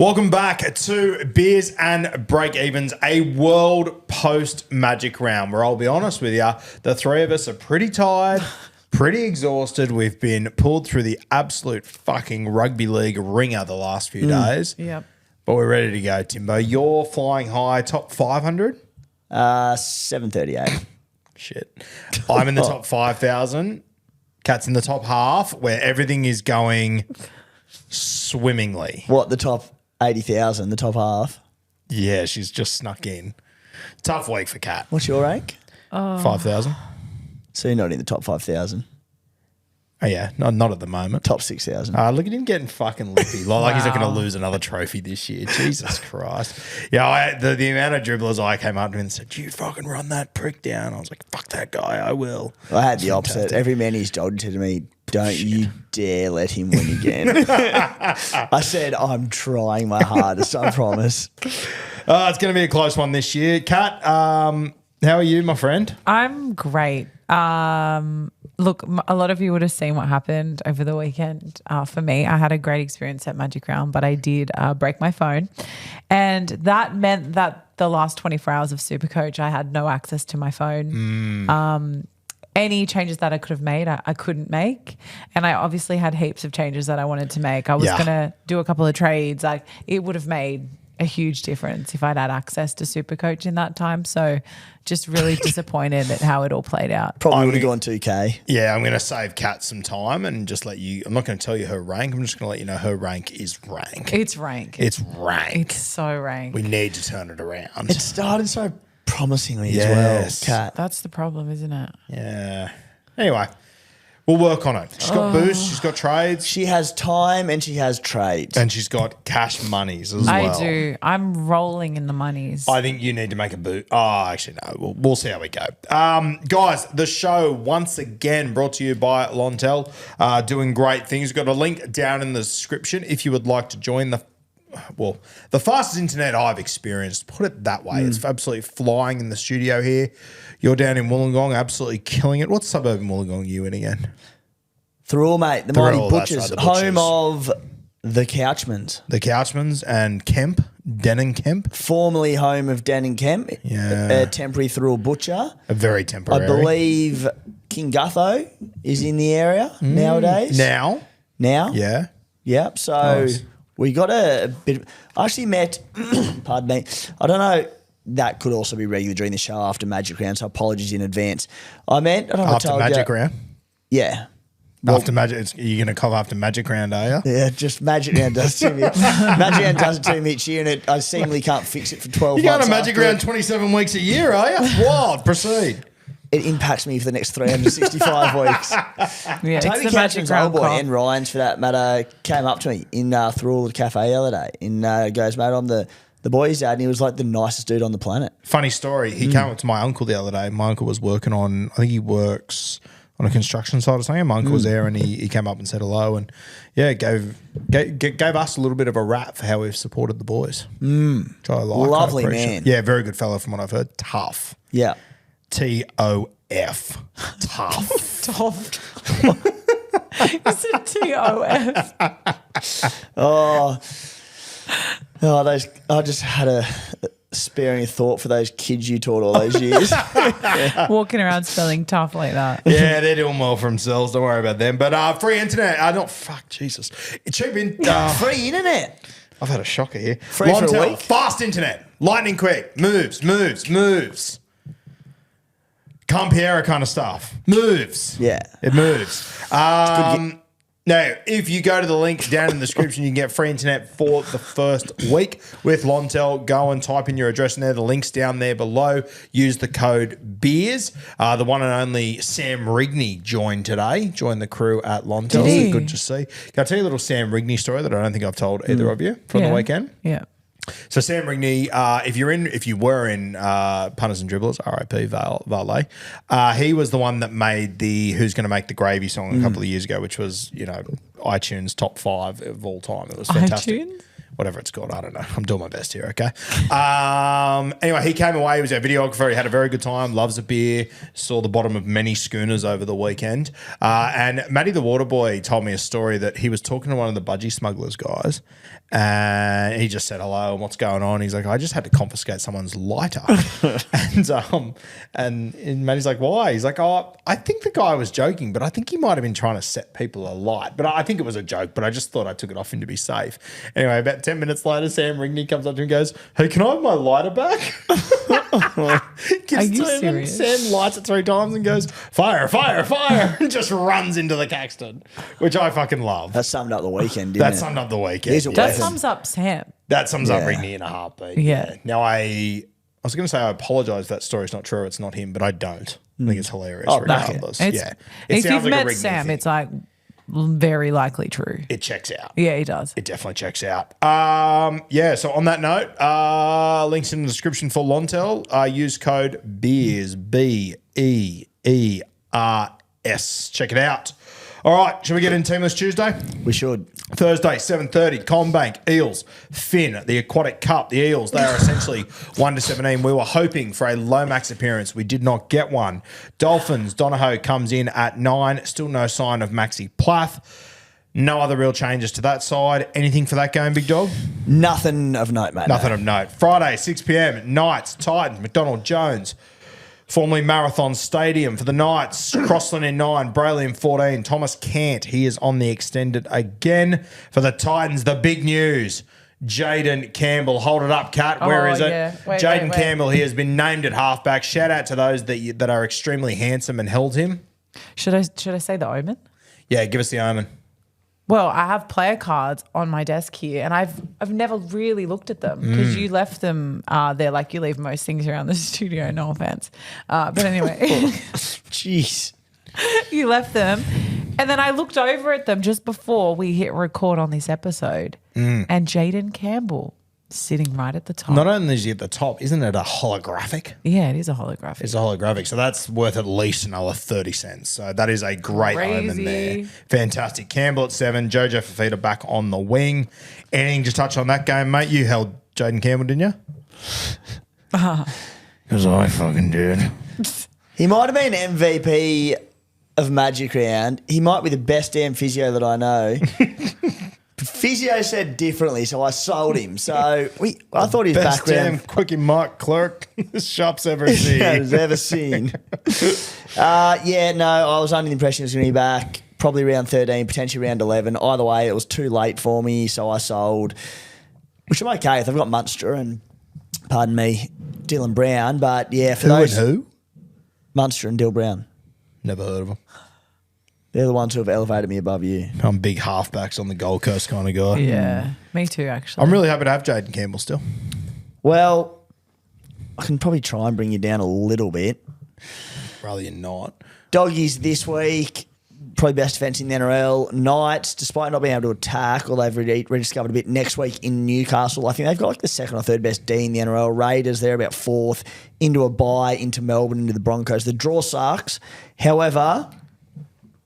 Welcome back to Beers and Breakevens, a world post-Magic round where I'll be honest with you, the three of us are pretty tired, pretty exhausted. We've been pulled through the absolute fucking rugby league ringer the last few days. Yep. But we're ready to go, Timbo. You're flying high, top 500? 738. Shit. I'm in the top 5,000. Kat's in the top half where everything is going swimmingly. What, the top 80,000, the top half? Yeah, she's just snuck in. Tough week for Kat. What's your rank? 5,000. So you're not in the top 5,000. Oh, yeah. Not at the moment. Top 6,000. Look at him getting fucking lippy. Like he's not going to lose another trophy this year. Jesus Christ. Yeah, the amount of dribblers I came up to him and said, you fucking run that prick down. I was like, fuck that guy, I will. I had the opposite. Every man he's jogged to me, don't you dare let him win again. I said, I'm trying my hardest, I promise. It's going to be a close one this year. Kat, how are you, my friend? I'm great. Look, a lot of you would have seen what happened over the weekend. For me, I had a great experience at Magic Round, but I did break my phone. And that meant that the last 24 hours of SuperCoach, I had no access to my phone. Any changes that I could have made, I couldn't make. And I obviously had heaps of changes that I wanted to make. I was going to do a couple of trades. It would have made a huge difference if I'd had access to SuperCoach in that time. So just really disappointed at how it all played out. Probably would have gone 2K. Yeah, I'm going to save Kat some time and just let you – I'm not going to tell you her rank. I'm just going to let you know her rank is rank. It's rank. It's rank. It's so rank. We need to turn it around. It started so promisingly as well, Kat. That's the problem, isn't it? Yeah. Anyway, we'll work on it. She's got boosts, she's got trades. She has time and she has trades. And she's got cash monies as well. I do. I'm rolling in the monies. I think you need to make a boot. Oh, actually, no. We'll see how we go. Guys, the show, once again, brought to you by Lontel. Doing great things. We've got a link down in the description if you would like to join the fastest internet I've experienced. Put it that way. It's absolutely flying in the studio here. You're down in Wollongong, absolutely killing it. What suburb in Wollongong are you in again? Through mate. The Through, Mighty Butchers. right, the Butchers. Home of the Couchmans. The Couchmans and Kemp, Denon Kemp. Formerly home of Dan and Kemp. Yeah. A temporary through butcher. A very temporary. I believe King Gutho is in the area nowadays. Now? Yeah. Yep. So Nice. we got a bit. I actually met, pardon me, I don't know, that could also be regular during the show after Magic Round, so apologies in advance. I don't know if I After told Magic you. Round? Yeah. After Magic, you're going to cover after Magic Round, are you? Yeah, just Magic Round does it to me. Magic Round does it to me each year, and I seemingly can't fix it for 12 You're months. going to Magic after Round 27 weeks a year, are you? Wild. Proceed. It impacts me for the next 365 weeks. Yeah, Toby it's the Magic Catchman's Round old boy, call. and Ryan's for that matter, came up to me in through the cafe the other day. Goes, mate, I'm the boy's dad, and he was like the nicest dude on the planet. Funny story. He came up to my uncle the other day. My uncle was working on, I think he works on a construction site or something. My uncle was there and he came up and said hello and, yeah, gave us a little bit of a rap for how we've supported the boys. Which I like. Lovely I appreciate. man. Yeah, very good fellow from what I've heard. Tough. Yeah. T-O-F. Tough. Tough. Is it T-O-F? Those. I just had a sparing thought for those kids you taught all those years. Walking around spelling tough like that. Yeah, they're doing well for themselves. Don't worry about them. But free internet. Jesus. It's cheap in. Free internet. I've had a shocker here. Free for a Lontel, week. fast internet. Lightning quick. Moves. Campiera kind of stuff. Moves. Yeah. It moves. Now, if you go to the link down in the description, you can get free internet for the first week with Lontel. Go and type in your address in there. The link's down there below. Use the code BEERS. The one and only Sam Rigney joined the crew at Lontel. Did he? So good to see. Can I tell you a little Sam Rigney story that I don't think I've told either of you from the weekend? Yeah. So Sam Rigney, if you were in Punters and Dribblers, R.I.P. Valet, he was the one that made the Who's Going to Make the Gravy song a couple of years ago, which was, iTunes top 5 of all time. It was fantastic. iTunes? whatever it's called. I don't know. I'm doing my best here, okay? Anyway, he came away. He was our videographer. He had a very good time. Loves a beer. Saw the bottom of many schooners over the weekend. And Matty the Water Boy told me a story that he was talking to one of the budgie smugglers guys, and he just said hello and what's going on. He's like, I just had to confiscate someone's lighter. and Matty's like, why? He's like, oh, I think the guy was joking, but I think he might have been trying to set people alight. But I think it was a joke, but I just thought I took it off him to be safe. Anyway, about 10 minutes later, Sam Rigney comes up to him and goes, hey, can I have my lighter back? Are you serious? Sam lights it 3 times and goes, fire, fire, fire, and just runs into the Caxton, which I fucking love. That summed up the weekend, didn't it? That summed up the weekend. He's a That weapon. sums up Sam. That sums up Yeah. Rigney in a heartbeat. Yeah. Now, I was going to say I apologise if that story's not true. It's not him, but I don't. I think it's hilarious Oh, back it. regardless. It's, Yeah. It if sounds you've like a met Rigney Sam, thing. it's like very likely true. It checks out. Yeah, he does. It definitely checks out. So on that note, links in the description for Lontel. Use code BEERS, BEERS. Check it out. All right, should we get in Teamless Tuesday? We should. Thursday, 7:30, Combank, Eels, Finn, the Aquatic Cup, the Eels. They are essentially 1-17. We were hoping for a Lomax appearance. We did not get one. Dolphins, Donahoe comes in at 9. Still no sign of Maxi Plath. No other real changes to that side. Anything for that game, Big Dog? Nothing of note, mate. Nothing of note. Friday, 6 p.m, Knights, Titans, McDonald Jones. Formerly Marathon Stadium for the Knights. Crossland in 9, Brayley in 14. Thomas Cant, he is on the extended again. For the Titans, the big news. Jaden Campbell. Hold it up, Kat. Where is it? yeah. Wait, Jaden wait. Campbell, he has been named at halfback. Shout out to those that are extremely handsome and held him. Should I say the Omen? Yeah, give us the omen. Well, I have player cards on my desk here, and I've never really looked at them because you left them there like you leave most things around the studio. No offense, but anyway, Jeez. you left them, and then I looked over at them just before we hit record on this episode, and Jaden Campbell sitting right at the top. Not only is he at the top, isn't it a holographic? Yeah, it is a holographic. It's a holographic, so that's worth at least another 30 cents. So that is a great omen there. Crazy. Fantastic. Campbell at 7, Jojo Fafita back on the wing. Anything to touch on that game, mate? You held Jaden Campbell, didn't you? Because I fucking did. He might have been MVP of Magic Round. He might be the best damn physio that I know. Physio said differently, so I sold him. So I thought his Best damn background quickie Mike Clerk Sharpe's ever seen. has ever seen. I was under the impression he was going to be back probably round 13, potentially round 11. Either way, it was too late for me, so I sold, which I'm okay with. I've got Munster and, pardon me, Dylan Brown. But yeah, for Who and those who? Munster and Dill Brown, Never heard of him. they're the ones who have elevated me above you. I'm big halfbacks on the Gold Coast kind of guy. Yeah, me too. Actually, I'm really happy to have Jaden Campbell still. Well, I can probably try and bring you down a little bit. Rather than not. Doggies this week, probably best defence in the NRL. Knights, despite not being able to attack, or they've rediscovered a bit next week in Newcastle. I think they've got like the second or third best D in the NRL. Raiders, they're about 4th, into a bye, into Melbourne, into the Broncos. The draw sucks. However,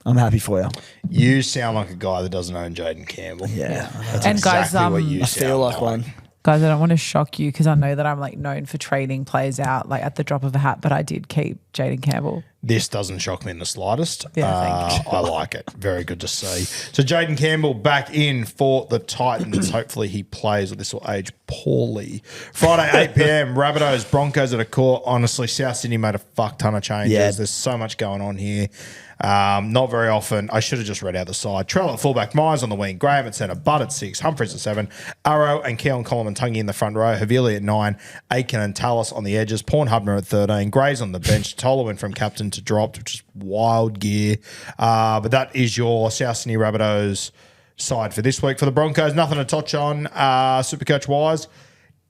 I'm happy for you. You sound like a guy that doesn't own Jaden Campbell. Yeah. That's And guys, exactly what you I sound feel like one. guys, I don't want to shock you because I know that I'm like known for trading players out like at the drop of a hat, but I did keep Jaden Campbell. This doesn't shock me in the slightest. Yeah, thank you. I like it. Very good to see. So Jaden Campbell back in for the Titans. Hopefully he plays, or this will age poorly. Friday, 8 p.m, Rabbitohs, Broncos at a court. Honestly, South Sydney made a fuck ton of changes. Yeah. There's so much going on here. Not very often. I should have just read out the side. Trell at fullback, Myers on the wing, Graham at centre, Budd at 6, Humphries at 7, Arrow and Keelan Coleman Tungy in the front row, Havili at 9, Aiken and Tallis on the edges, Pornhubner at 13, Grays on the bench. Tola went from captain to dropped, which is wild gear. But that is your South Sydney Rabbitohs side for this week. For the Broncos, nothing to touch on Supercoach wise.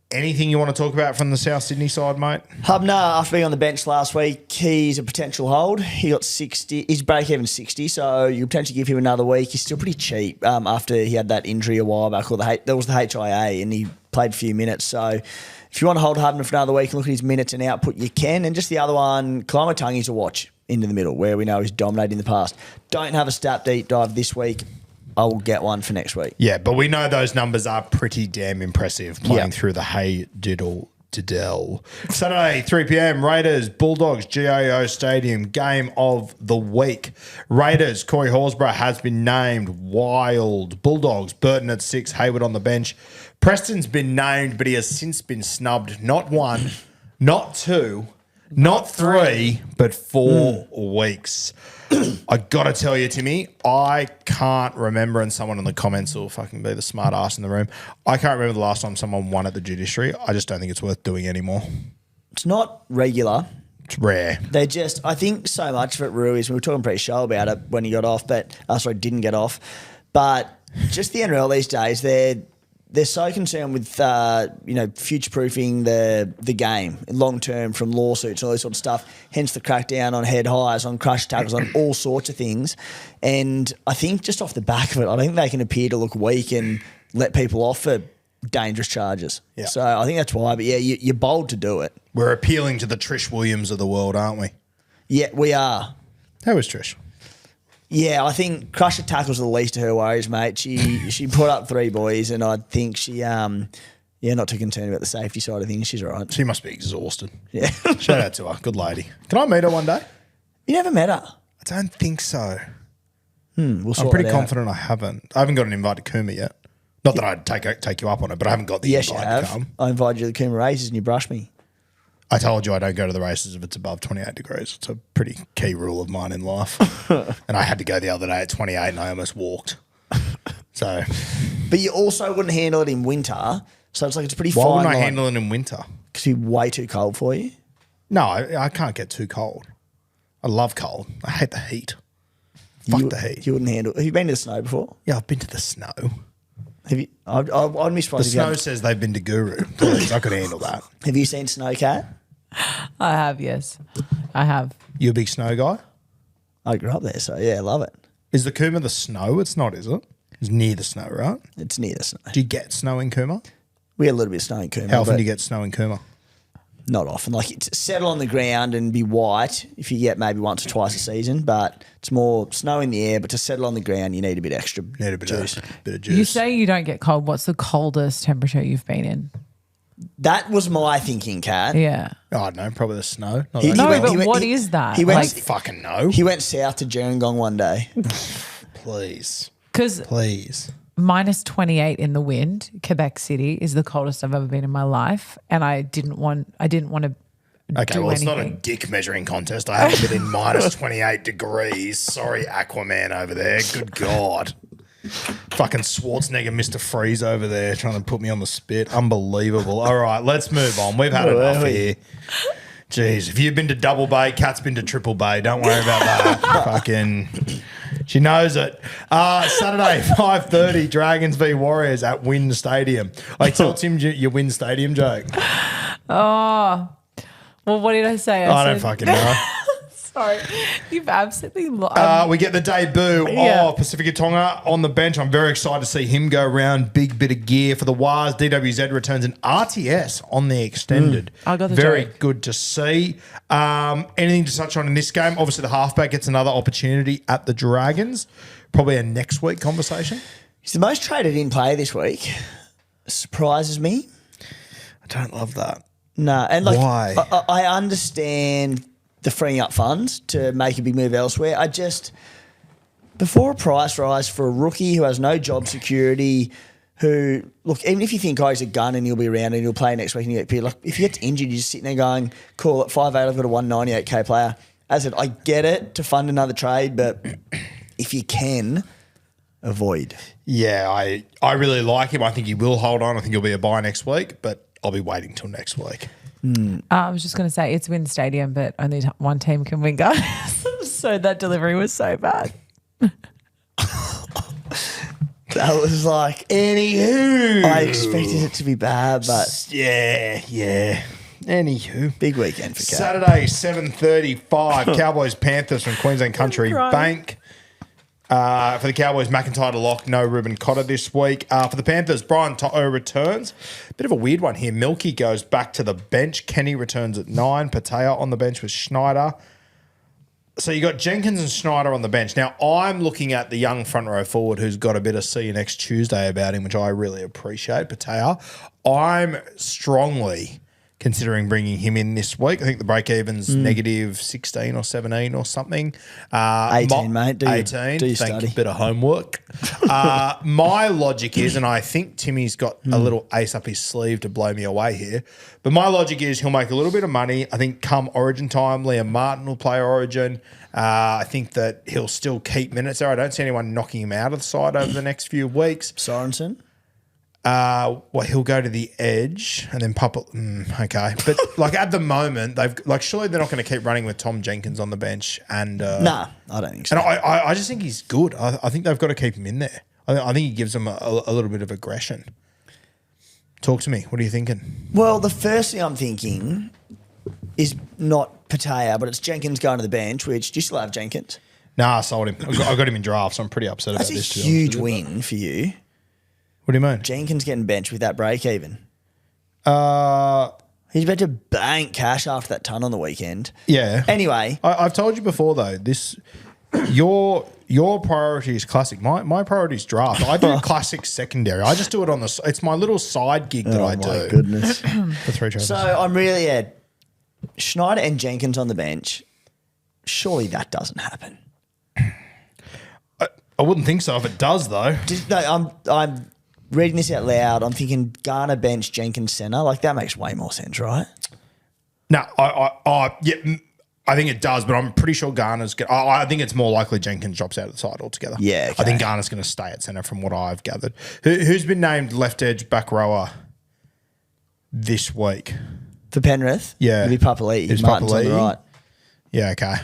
Anything you want to talk about from the South Sydney side, mate? Hubner, after being on the bench last week, he's a potential hold. He got 60. He's break-even 60, so you potentially give him another week. He's still pretty cheap after he had that injury a while back. Or there was the HIA, and he played a few minutes. So if you want to hold Hubner for another week and look at his minutes and output, you can. And just the other one, Klamatungi's a watch into the middle, where we know he's dominated in the past. Don't have a stat deep dive this week. I will get one for next week. Yeah, but we know those numbers are pretty damn impressive playing through the hay diddle. Saturday, 3 p.m, Raiders, Bulldogs, GIO Stadium, game of the week. Raiders, Corey Horsburgh has been named wild. Bulldogs, Burton at 6, Hayward on the bench. Preston's been named, but he has since been snubbed. Not 1, not 2, not 3, but 4 weeks. I got to tell you, Timmy, I can't remember, and someone in the comments will fucking be the smart ass in the room. I can't remember the last time someone won at the judiciary. I just don't think it's worth doing anymore. It's not regular. It's rare. They just, I think so much of it, Rue, is we were talking pre-show about it when he got off, but didn't get off. But just the NRL these days, they're so concerned with future-proofing the game long term from lawsuits and all this sort of stuff. Hence the crackdown on head highs, on crush tackles, on all sorts of things. And I think just off the back of it, I think they can appear to look weak and let people off for dangerous charges. Yeah. So I think that's why. But yeah, you're bold to do it. We're appealing to the Trish Williams of the world, aren't we? Yeah, we are. How is Trish? Yeah, I think crusher tackles are the least of her worries, mate. She put up 3 boys, and I think she not too concerned about the safety side of things. She's all right. She must be exhausted. Yeah. Shout out to her. Good lady. Can I meet her one day? You never met her? I don't think so. We'll I'm pretty confident I haven't. I haven't got an invite to Cooma yet. Not that I'd take you up on it, but I haven't got the Yes, invite you have. to come. I invited you to the Cooma races and you brushed me. I told you I don't go to the races if it's above 28 degrees. It's a pretty key rule of mine in life. And I had to go the other day at 28 and I almost walked. So. But you also wouldn't handle it in winter. So it's like it's pretty Why fine. wouldn't I handle it in winter? Because it'd be way too cold for you. No, I can't get too cold. I love cold. I hate the heat. Fuck the heat. You wouldn't handle. Have you been to the snow before? Yeah, I've been to the snow. Have you? I'd be The surprised if you snow haven't. says they've been to Guru. Please, I could handle that. Have you seen Snowcat? I have, yes. I have. You a big snow guy? I grew up there, so yeah, I love it. Is the Cooma the snow? It's not, is it? It's near the snow, right? It's near the snow. Do you get snow in Cooma? We had a little bit of snow in Cooma. How often but do you get snow in Cooma? Not often. Like it's settle on the ground and be white if you get maybe once or twice a season, but it's more snow in the air. But to settle on the ground, you need a bit extra Need a bit juice. of juice. You say you don't get cold. What's the coldest temperature you've been in? That was my thinking, Kat. Yeah. Oh, I don't know, probably the snow. Not He- that he No, went- but he went- what he- is that? he went- I Like, don't fucking know. He went south to Gerringong one day. Please. because Please. minus 28 in the wind, Quebec City is the coldest I've ever been in my life, and I didn't want to. Okay, do well, it's not a anything. dick measuring contest. I haven't been in minus 28 degrees. Sorry, Aquaman over there. Good God. Fucking Schwarzenegger, Mr. Freeze over there trying to put me on the spit. Unbelievable. All right, let's move on. We've had enough here. Jeez, if you've been to Double Bay, Kat's been to Triple Bay. Don't worry about that. Fucking, she knows it. Saturday, 5:30, Dragons v Warriors at Wynn Stadium. I tell Tim your Wynn Stadium joke. Oh, well, what did I say? I don't said- fucking know. Sorry, you've absolutely. We get the debut Yeah. of Pacifica Tonga on the bench. I'm very excited to see him go around. Big bit of gear for the Wars. DWZ returns an RTS on the extended. I got the very joke. good to see. Anything to touch on in this game? Obviously, the halfback gets another opportunity at the Dragons. Probably a next week conversation. He's the most traded in player this week. Surprises me. I don't love that. No, and like Why? I understand the freeing up funds to make a big move elsewhere. I just before a price rise for a rookie who has no job security, who look even if you think he's a gun and he'll be around and he'll play next week and you get paid, like if you get injured, you're just sitting there going, "Cool, at 5'8", I've got a 198k player." As I said, I get it to fund another trade, but if you can, avoid. Yeah, I really like him. I think he will hold on. I think he'll be a buy next week, but I'll be waiting till next week. I was just going to say it's Win Stadium, but only one team can win, guys. So that delivery was so bad. That was like, Anywho. I expected it to be bad, but Yeah. Anywho. big weekend for Cat. Saturday, 7:35, Cowboys Panthers from Queensland Country crying. Bank. For the Cowboys, McIntyre to lock, no Ruben Cotter this week. For the Panthers, Brian To'o returns. Bit of a weird one here. Milky goes back to the bench. Kenny returns at 9. Patea on the bench with Schneider. So you got Jenkins and Schneider on the bench. Now I'm looking at the young front row forward who's got a bit of see you next Tuesday about him, which I really appreciate, Patea. I'm strongly considering bringing him in this week. I think the break-even's negative 16 or 17 or something. 18, mate. 18. Do you Thank study? you. Bit of homework. My logic is, and I think Timmy's got a little ace up his sleeve to blow me away here, but my logic is he'll make a little bit of money. I think come Origin time, Liam Martin will play Origin. I think that he'll still keep minutes there. I don't see anyone knocking him out of the side over the next few weeks. Sorensen? Well, he'll go to the edge and then pop it. Okay. But like at the moment, surely they're not going to keep running with Tom Jenkins on the bench. And Nah, I don't think so. And I just think he's good. I think they've got to keep him in there. I think he gives them a little bit of aggression. Talk to me. What are you thinking? Well, the first thing I'm thinking is not Patea, but it's Jenkins going to the bench, which do you still have Jenkins? Nah, I sold him. I got him in draft, so I'm pretty upset That's about a this. huge win for you. What do you mean? Jenkins getting benched with that break even. Uh, He's about to bank cash after that ton on the weekend. yeah. Anyway, I've told you before though. Your priority is classic. My priority is draft. I do classic secondary. I just do it on the. It's my little side gig that I do. my goodness. For 3 tries. So I'm really Schneider and Jenkins on the bench. Surely that doesn't happen. I wouldn't think so if it does though. I'm reading this out loud. I'm thinking Garner bench, Jenkins centre. Like that makes way more sense, right? No, I think it does, but I'm pretty sure Garner's. I think it's more likely Jenkins drops out of the side altogether. Yeah, okay. I think Garner's going to stay at centre from what I've gathered. Who's been named left edge back rower this week? For Penrith, Yeah. it'll be Papali'i. It's Martin's on the Papali'i. right. Yeah, okay.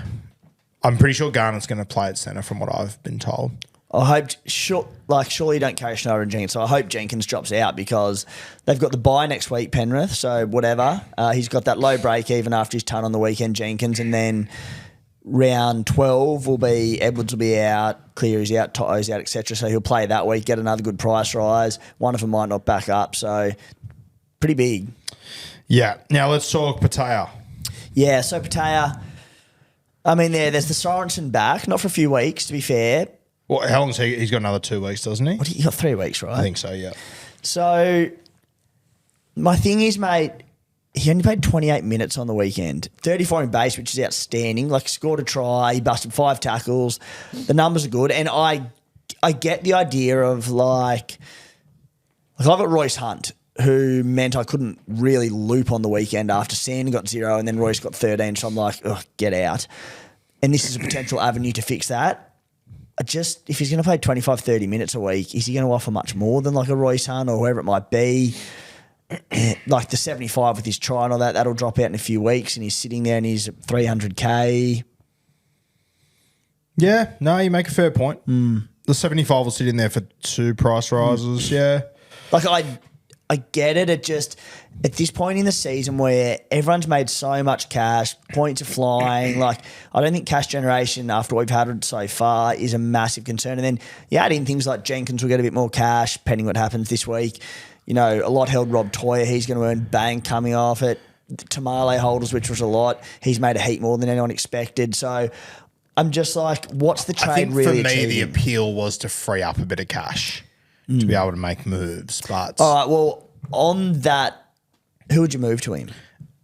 I'm pretty sure Garner's going to play at centre from what I've been told. I hope, surely you don't carry Schneider and Jenkins. So I hope Jenkins drops out because they've got the bye next week, Penrith. So whatever. He's got that low break even after his ton on the weekend, Jenkins. And then round 12 will be, Edwards will be out, Cleary's out, Toto's out, etc. So he'll play that week, get another good price rise. One of them might not back up. So pretty big. Yeah. Now let's talk Patea. Yeah, so Patea, I mean, there's the Sorensen back, not for a few weeks, to be fair. Well, how long's he's got another 2 weeks, doesn't he? What, he got 3 weeks, right? I think so, yeah. So my thing is, mate, he only played 28 minutes on the weekend. 34 in base, which is outstanding. Like, scored a try, he busted 5 tackles. The numbers are good. And I get the idea of, like I've got Royce Hunt, who meant I couldn't really loop on the weekend after Sand got 0 and then Royce got 13. So I'm like, ugh, get out. And this is a potential avenue to fix that. If he's going to play 25, 30 minutes a week, is he going to offer much more than like a Royce Hunt or whoever it might be? Like the 75 with his try and all that, that'll drop out in a few weeks and he's sitting there and he's 300K. Yeah, no, you make a fair point. The 75 will sit in there for 2 price rises, yeah. Like I get it. It just, at this point in the season where everyone's made so much cash, points are flying, like I don't think cash generation after what we've had it so far is a massive concern. And then you add in things like Jenkins will get a bit more cash, depending what happens this week. You know, a lot held Rob Toyer. He's going to earn bank coming off it. Tamale holders, which was a lot. He's made a heap more than anyone expected. So I'm just like, what's the trade I think really for me, achieving? the appeal was to free up a bit of cash to be able to make moves. But All right, well, on that, who would you move to him?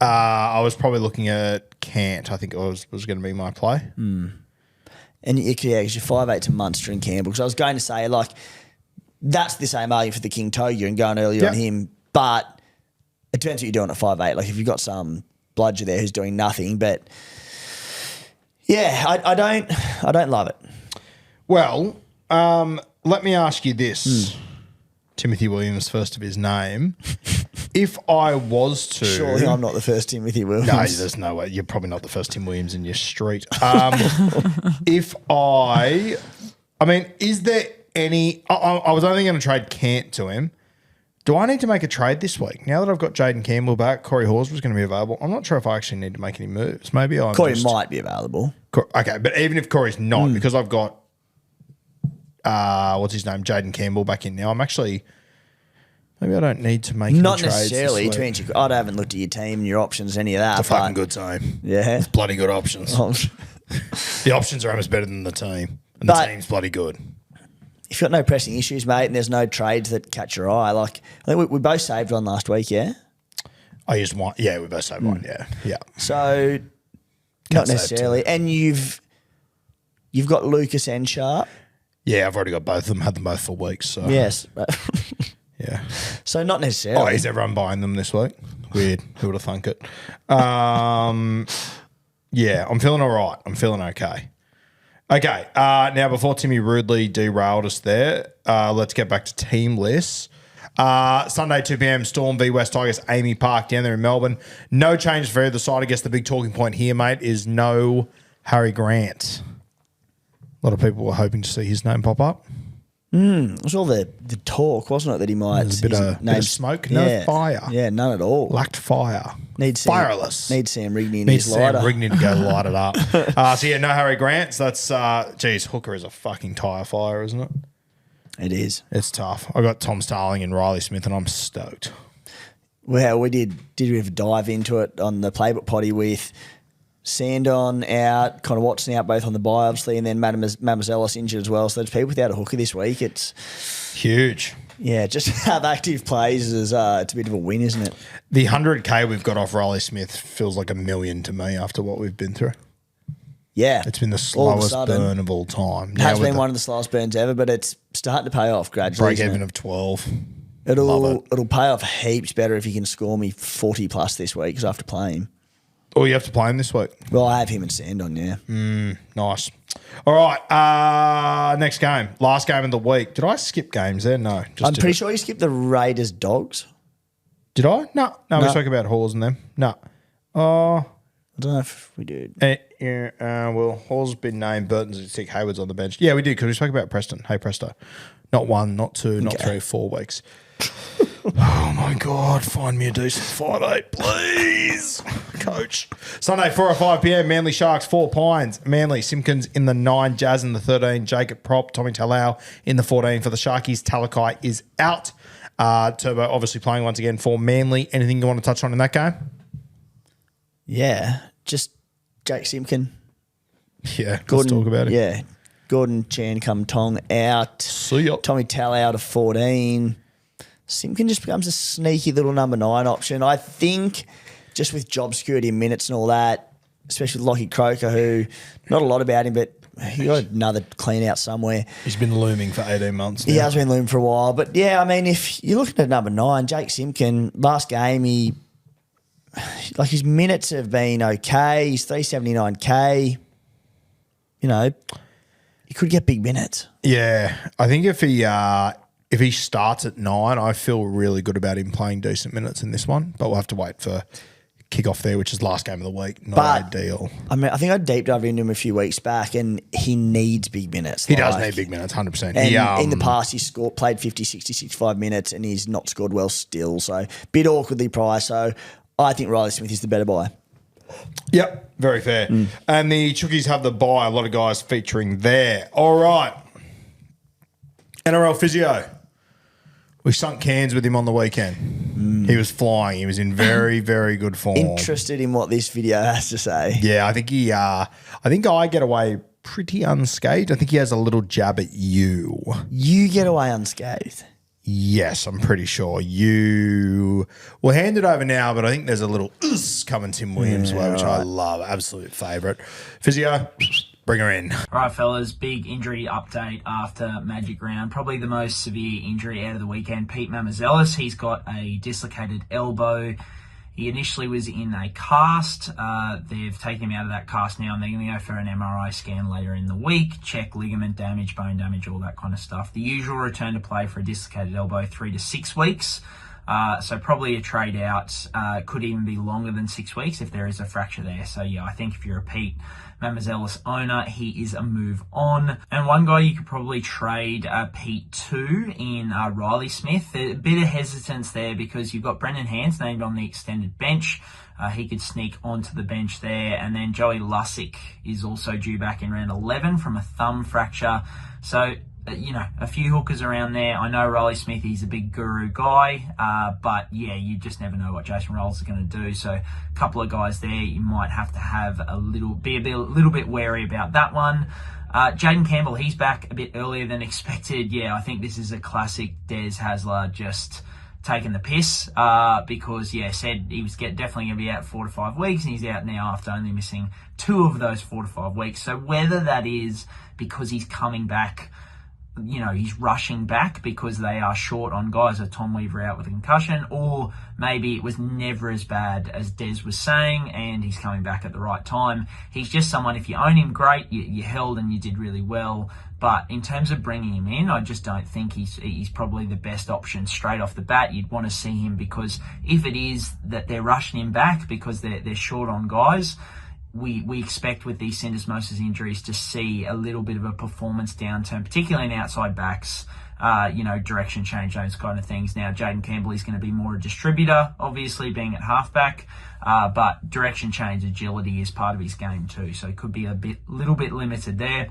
I was probably looking at Cant. I think it was going to be my play. And because you're 5'8" to Munster and Campbell. Because I was going to say, like, that's the same argument for the King Togia and going earlier on him. But it depends what you're doing at 5'8". Like, if you've got some bludger there who's doing nothing. But, yeah, I don't love it. Well, let me ask you this. Timothy Williams, first of his name. If I was to... Surely I'm not the first Timothy Williams. No, there's no way. You're probably not the first Tim Williams in your street. Is there any... I was only going to trade Cant to him. Do I need to make a trade this week? Now that I've got Jaden Campbell back, Corey Hawes was going to be available. I'm not sure if I actually need to make any moves. Maybe Corey might be available. Okay, but even if Corey's not, because I've got... what's his name? Jaden Campbell back in now. I'm actually... Maybe I don't need to make any Not trades necessarily. this To week. answer, I haven't looked at your team and your options, any of that. It's a fucking good team. Yeah. It's bloody good options. The options are almost better than the team. And But- the team's bloody good. If you've got no pressing issues, mate, and there's no trades that catch your eye, like I think we both saved one last week, yeah? I used one. Yeah, we both saved one. Yeah. Yeah. So not save necessarily. And you've got Lucas and Sharpe. Yeah, I've already got both of them. Had them both for weeks. So Yes. yeah. So not necessarily. Oh, is everyone buying them this week? Weird. Who would have thunk it? Yeah, I'm feeling all right. I'm feeling okay. Okay. Now, before Timmy rudely derailed us there, let's get back to team lists. Sunday, 2 p.m, Storm v West Tigers, Amy Park down there in Melbourne. No change for either side. I guess the big talking point here, mate, is no Harry Grant. A lot of people were hoping to see his name pop up. It was all the talk, wasn't it, that he might... There's a bit of smoke, no fire. Yeah, none at all. Lacked fire. Fireless. Need Sam Rigney in Needs his Sam lighter. Rigney to go light it up. So, yeah, no Harry Grant. So that's, geez, hooker is a fucking tyre fire, isn't it? It is. It's tough. I got Tom Starling and Riley Smith, and I'm stoked. Well, we did we have a dive into it on the Playbook potty with Sandon out, kind of Watson out both on the bye, obviously, and then Mamazelis injured as well. So there's people without a hooker this week. It's huge. Yeah, just have active plays is it's a bit of a win, isn't it? The 100K we've got off Riley Smith feels like $1 million to me after what we've been through. Yeah. It's been the slowest burn of all time. It has been one of the slowest burns ever, but it's starting to pay off gradually. Break even of 12. It'll pay off heaps better if you can score me 40 plus this week because I have to play him. Oh, you have to play him this week? Well, I have him and Sandon, yeah. Nice. All right, next game. Last game of the week. Did I skip games there? No. I'm pretty sure you skipped the Raiders Dogs. Did I? No, we spoke about Hawes and them. No. I don't know if we did. Well, Hawes has been named. Burton's at sick. Hayward's on the bench. Yeah, we did because we spoke about Preston. Hey, Presto. Not 1, not 2, not 3, 4 weeks. Oh, my God. Find me a decent 5-8, please. Coach. Sunday, 4 or 5 p.m, Manly Sharks, 4 Pines. Manly, Simpkins in the 9, Jazz in the 13, Jacob Prop, Tommy Talau in the 14 for the Sharkies. Talakai is out. Turbo obviously playing once again for Manly. Anything you want to touch on in that game? Yeah, just Jake Simpkin. Yeah, let's talk about it. Yeah, Gordon Chan come Tong out. See ya. Tommy Talau to 14. Simpkin just becomes a sneaky little number 9 option. I think just with job security and minutes and all that, especially with Lockie Croker, who, not a lot about him, but he got another clean out somewhere. He's been looming for 18 months now. He has been looming for a while. But yeah, I mean, if you're looking at number 9, Jake Simpkin, last game, his minutes have been okay. He's 379K. You know, he could get big minutes. Yeah, I think if he starts at 9, I feel really good about him playing decent minutes in this one. But we'll have to wait for kick-off there, which is last game of the week. Not ideal. I mean, I think I deep dived into him a few weeks back, and he needs big minutes. He does need big minutes, 100%. And in the past, he's played 50, 60, 65 minutes, and he's not scored well still. So, bit awkwardly priced. So, I think Riley Smith is the better buy. Yep, very fair. And the Chookies have the bye. A lot of guys featuring there. All right. NRL Physio. We sunk cans with him on the weekend. He was flying. He was in very, very good form. Interested in what this video has to say. Yeah, I think I get away pretty unscathed. I think he has a little jab at you. You get away unscathed. Yes, I'm pretty sure. You will hand it over now, but I think there's a little coming Tim Williams way, which I love. Absolute favourite. Physio, bring her in. All right, fellas, big injury update after Magic Round. Probably the most severe injury out of the weekend. Pete Mamazelis, he's got a dislocated elbow. He initially was in a cast. They've taken him out of that cast now, and they're going to go for an MRI scan later in the week, check ligament damage, bone damage, all that kind of stuff. The usual return to play for a dislocated elbow, 3 to 6 weeks. So probably a trade out. Could even be longer than 6 weeks if there is a fracture there. So yeah, I think if you're a Pete Mamazelis owner, he is a move on. And one guy you could probably trade Pete to in Riley Smith. A bit of hesitance there because you've got Brendan Hands named on the extended bench. He could sneak onto the bench there. And then Joey Lussick is also due back in round 11 from a thumb fracture. So a few hookers around there. I know Riley Smith, he's a big guru guy, but yeah, you just never know what Jason Rolls is going to do. So a couple of guys there, you might have to have a little bit wary about that one. Jaden Campbell, he's back a bit earlier than expected. Yeah, I think this is a classic Des Hasler just taking the piss because, said he was definitely going to be out 4 to 5 weeks, and he's out now after only missing 2 of those 4 to 5 weeks. So whether that is because he's coming back, he's rushing back because they are short on guys, like Tom Weaver out with a concussion, or maybe it was never as bad as Des was saying and he's coming back at the right time. He's just someone, if you own him, great, you held and you did really well. But in terms of bringing him in, I just don't think he's probably the best option straight off the bat. You'd want to see him, because if it is that they're rushing him back because they're short on guys, we expect with these syndesmosis injuries to see a little bit of a performance downturn, particularly in outside backs, direction change, those kind of things. Now, Jaden Campbell is going to be more a distributor, obviously, being at halfback, but direction change, agility is part of his game too, so it could be little bit limited there.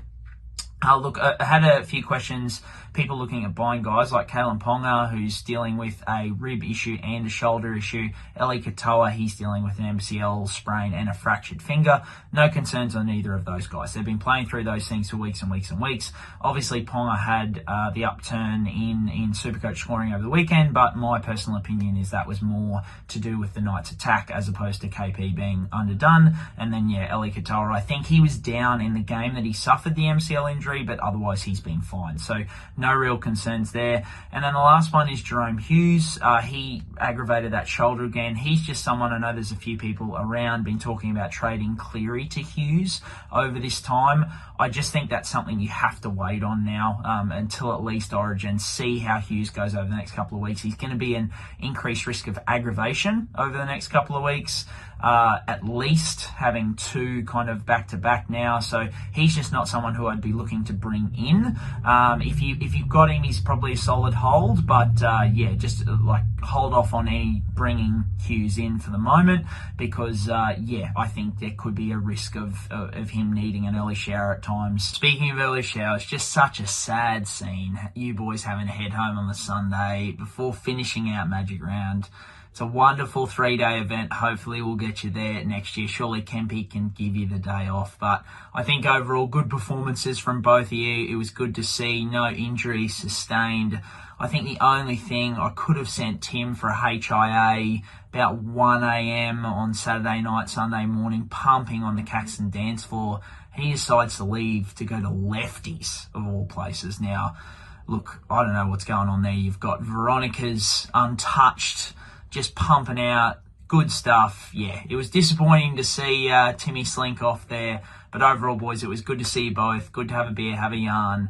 Look, I had a few questions, people looking at buying guys like Kalen Ponga, who's dealing with a rib issue and a shoulder issue. Eli Katoa, he's dealing with an MCL sprain and a fractured finger. No concerns on either of those guys. They've been playing through those things for weeks and weeks and weeks. Obviously, Ponga had the upturn in SuperCoach scoring over the weekend, but my personal opinion is that was more to do with the Knights' attack as opposed to KP being underdone. And then, Eli Katoa, I think he was down in the game that he suffered the MCL injury, but otherwise he's been fine. So no real concerns there. And then the last one is Jerome Hughes. He aggravated that shoulder again. He's just someone, I know there's a few people around been talking about trading Cleary to Hughes over this time. I just think that's something you have to wait on now until at least Origin, see how Hughes goes over the next couple of weeks. He's going to be an increased risk of aggravation over the next couple of weeks. At least having 2 kind of back-to-back now, so he's just not someone who I'd be looking to bring in. If you've got him, he's probably a solid hold, but just hold off on any bringing Hughes in for the moment, because I think there could be a risk of him needing an early shower at times. Speaking of early showers, just such a sad scene, you boys having to head home on the Sunday before finishing out Magic Round. It's a wonderful 3-day event. Hopefully we'll get you there next year. Surely Kempy can give you the day off. But I think overall good performances from both of you. It was good to see. No injuries sustained. I think the only thing, I could have sent Tim for a HIA about 1 a.m. on Saturday night, Sunday morning, pumping on the Caxton dance floor. He decides to leave to go to Lefties, of all places. Now, look, I don't know what's going on there. You've got Veronica's Untouched, just pumping out good stuff. Yeah, it was disappointing to see Timmy slink off there. But overall, boys, it was good to see you both. Good to have a beer, have a yarn.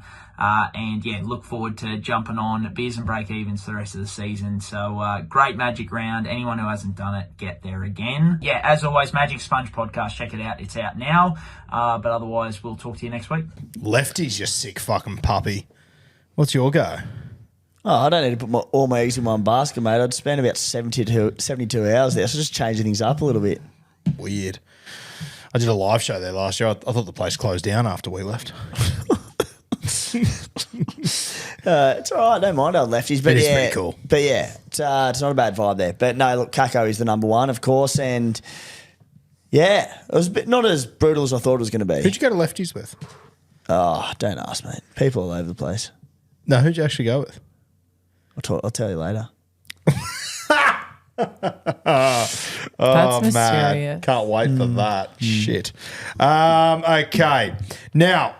Look forward to jumping on beers and break-evens for the rest of the season. So great Magic Round. Anyone who hasn't done it, get there again. Yeah, as always, Magic Sponge Podcast. Check it out. It's out now. But otherwise, we'll talk to you next week. Lefty's your sick fucking puppy. What's your go? Oh, I don't need to put all my eggs in one basket, mate. I'd spend about 72 hours there, so just changing things up a little bit. Weird. I did a live show there last year. I thought the place closed down after we left. It's all right. I don't mind old Lefties. But it is pretty cool. But yeah, it's not a bad vibe there. But no, look, Kako is the number one, of course. And yeah, it was not as brutal as I thought it was going to be. Who'd you go to Lefties with? Oh, don't ask, mate. People all over the place. No, who'd you actually go with? I'll tell you later. That's mysterious. Man. Can't wait for that. Shit. Okay. Now,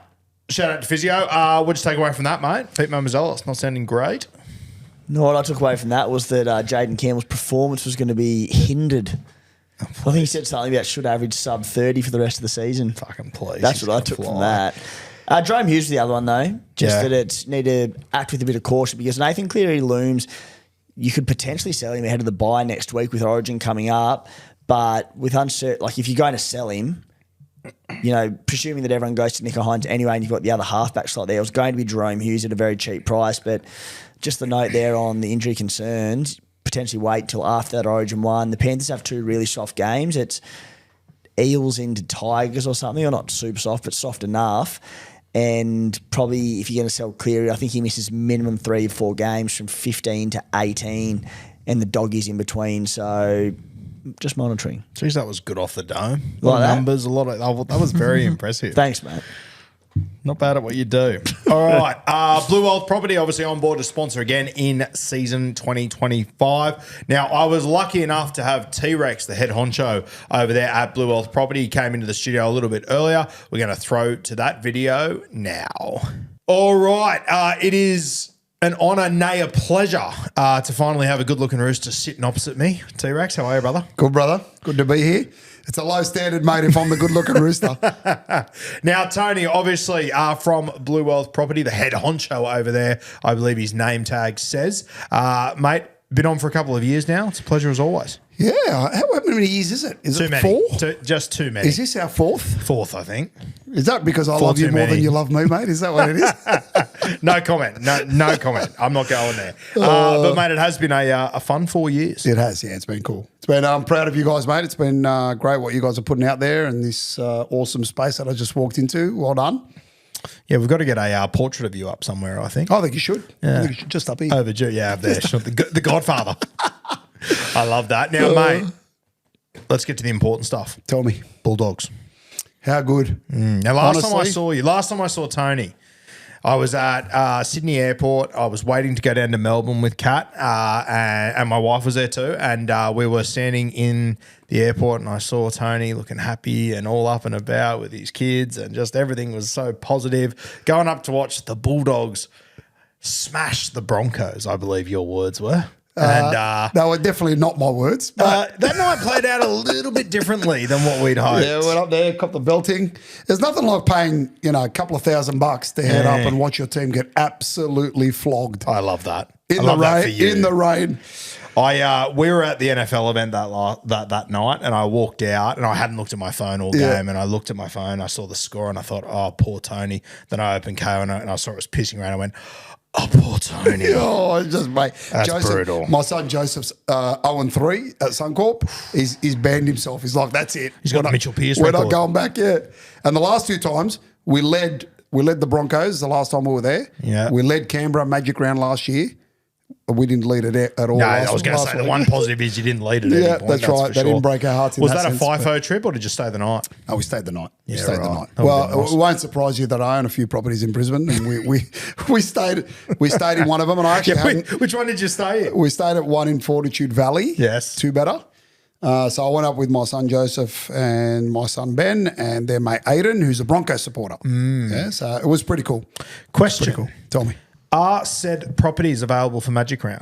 shout out to Physio. What'd you take away from that, mate? Pete Mamazella, not sounding great. No, what I took away from that was that Jaden Campbell's performance was going to be hindered. I think he said something about should average sub 30 for the rest of the season. Fucking please. That's what I took from that. Jerome Hughes was the other one, though. That it's need to act with a bit of caution, because Nathan Cleary looms. You could potentially sell him ahead of the bye next week with Origin coming up, but with uncertain, if you're going to sell him, presuming that everyone goes to Nico Hines anyway, and you've got the other halfback slot there, it was going to be Jerome Hughes at a very cheap price. But just the note there on the injury concerns, potentially wait till after that Origin one. The Panthers have 2 really soft games. It's Eels into Tigers or something, or not super soft, but soft enough. And probably if you're going to sell Cleary, I think he misses minimum 3 or 4 games from 15 to 18, and the doggies in between. So just monitoring. Jeez, that was good off the dome. A Like lot that? of numbers, that was very impressive. Thanks, mate. Not bad at what you do. All right. Bluewealth Property, obviously on board to sponsor again in season 2025. Now, I was lucky enough to have T-Rex, the head honcho, over there at Bluewealth Property. He came into the studio a little bit earlier. We're going to throw to that video now. All right. It is an honour, nay, a pleasure to finally have a good-looking rooster sitting opposite me. T-Rex, how are you, brother? Good, brother. Good to be here. It's a low standard, mate, if I'm the good-looking rooster. Now, Tony, obviously from Bluewealth Property, the head honcho over there, I believe his name tag says. Mate, been on for a couple of years now. It's a pleasure as always. Yeah. How many years is it? Is Too it many. 4? Just too many. Is this our 4th? Fourth, I think. Is that because I 4 love you too more many. than you love me, mate? Is that what it is? No comment. No comment. I'm not going there. But, mate, it has been a fun 4 years. It has, yeah. It's been cool. It's been. I'm proud of you guys, mate. It's been great what you guys are putting out there in this awesome space that I just walked into. Well done. Yeah, we've got to get a portrait of you up somewhere, I think. I think you should. I think you should just up here. Overdue. Yeah, up there. The Godfather. I love that. Now, mate, let's get to the important stuff. Tell me. Bulldogs. How good? Now, last time I saw Tony, I was at Sydney Airport. I was waiting to go down to Melbourne with Kat, and my wife was there too. And we were standing in the airport, and I saw Tony looking happy and all up and about with his kids, and just everything was so positive. Going up to watch the Bulldogs smash the Broncos, I believe your words were. And they were definitely not my words. But that night played out a little bit differently than what we'd hoped. yeah, went up there, copped the belting. There's nothing like paying, a couple of $1,000 to head up and watch your team get absolutely flogged. I love that. In I the love that rain. for you. In the rain. We were at the NFL event that night, and I walked out, and I hadn't looked at my phone all game, and I looked at my phone, I saw the score, and I thought, oh, poor Tony. Then I opened KO, and I saw it was pissing around. I went, oh, poor Tony. Oh, it's just, mate. That's Joseph, brutal. My son Joseph's 0-3 at Suncorp. He's banned himself. He's like, that's it. He's got the Mitchell Pearce We're record. not going back yet. And the last 2 times, we led the Broncos the last time we were there. Yeah. We led Canberra Magic Round last year. We didn't lead it at all. No, I was going to say the one positive is you didn't lead it. Yeah, any point, that's right. for They didn't break our hearts in Was that that a sense, FIFO trip, or did you stay the night? Oh, we stayed the night. We Yeah, stayed the right. night. That would've been Well, nice. it won't surprise you that I own a few properties in Brisbane, and we stayed in one of them. And I actually Which one did you stay in? we stayed at one in Fortitude Valley. Yes. 2 better. So I went up with my son Joseph and my son Ben and their mate Aiden, who's a Broncos supporter. Yeah, so it was pretty cool. Question. Pretty cool. Tell me. Are said properties available for Magic Round?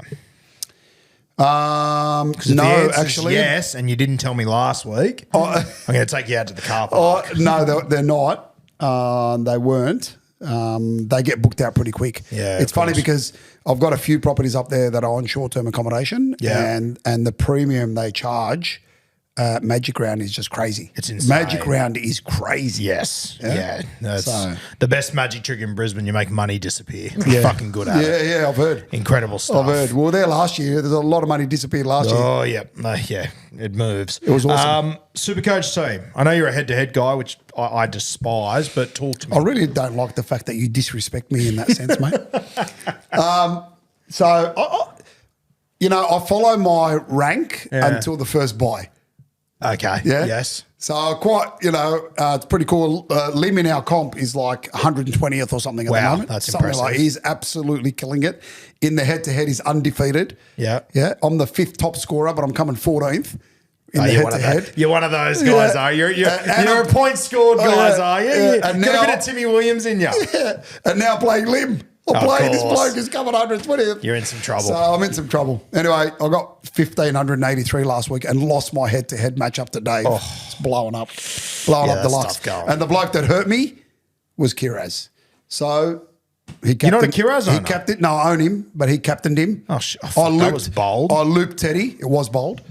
No, If the answer's actually, yes, and you didn't tell me last week. I'm going to take you out to the car park. no, they're not. They weren't. They get booked out pretty quick. Yeah, it's of funny course. because I've got a few properties up there that are on short-term accommodation, Yeah. and the premium they charge Magic Round is just crazy. It's insane. Magic Round is crazy. Yes. Yeah. That's So- the best magic trick in Brisbane. You make money disappear. You're fucking good at it. Yeah, I've heard. Incredible stuff. I've heard. We were there last year. There's a lot of money disappeared last year. Oh, yeah. Yeah. It moves. It was awesome. Supercoach team. I know you're a head-to-head guy, which I despise, but talk to me. I really don't like the fact that you disrespect me in that sense, mate. So, I follow my rank until the first buy. Okay. Yeah. Yes. So quite, it's pretty cool. Lim in our comp is like 120th or something at the Wow, moment. that's something impressive. like he's absolutely killing it. In the head-to-head, he's undefeated. Yeah. Yeah. I'm the 5th top scorer, but I'm coming 14th in the You're one of head-to-head. you're one of those guys, Yeah. are you? You're And a point scored guys, yeah, are you? yeah. You And got a bit now- of Timmy Williams in you. Yeah. And now playing Lim. I'm Of playing this course. bloke who's coming 120th. You're in some trouble. So I'm in some trouble. Anyway, I got 1,583 last week and lost my head-to-head match up to Dave. It's blowing up. Blowing Yeah, up that's deluxe. tough going. And the bloke that hurt me was Kiraz. So he captained. You're not a Kiraz He owner? captained. No, I own him, but he captained him. Oh, fuck, that was bold. I looped Teddy. It was bold.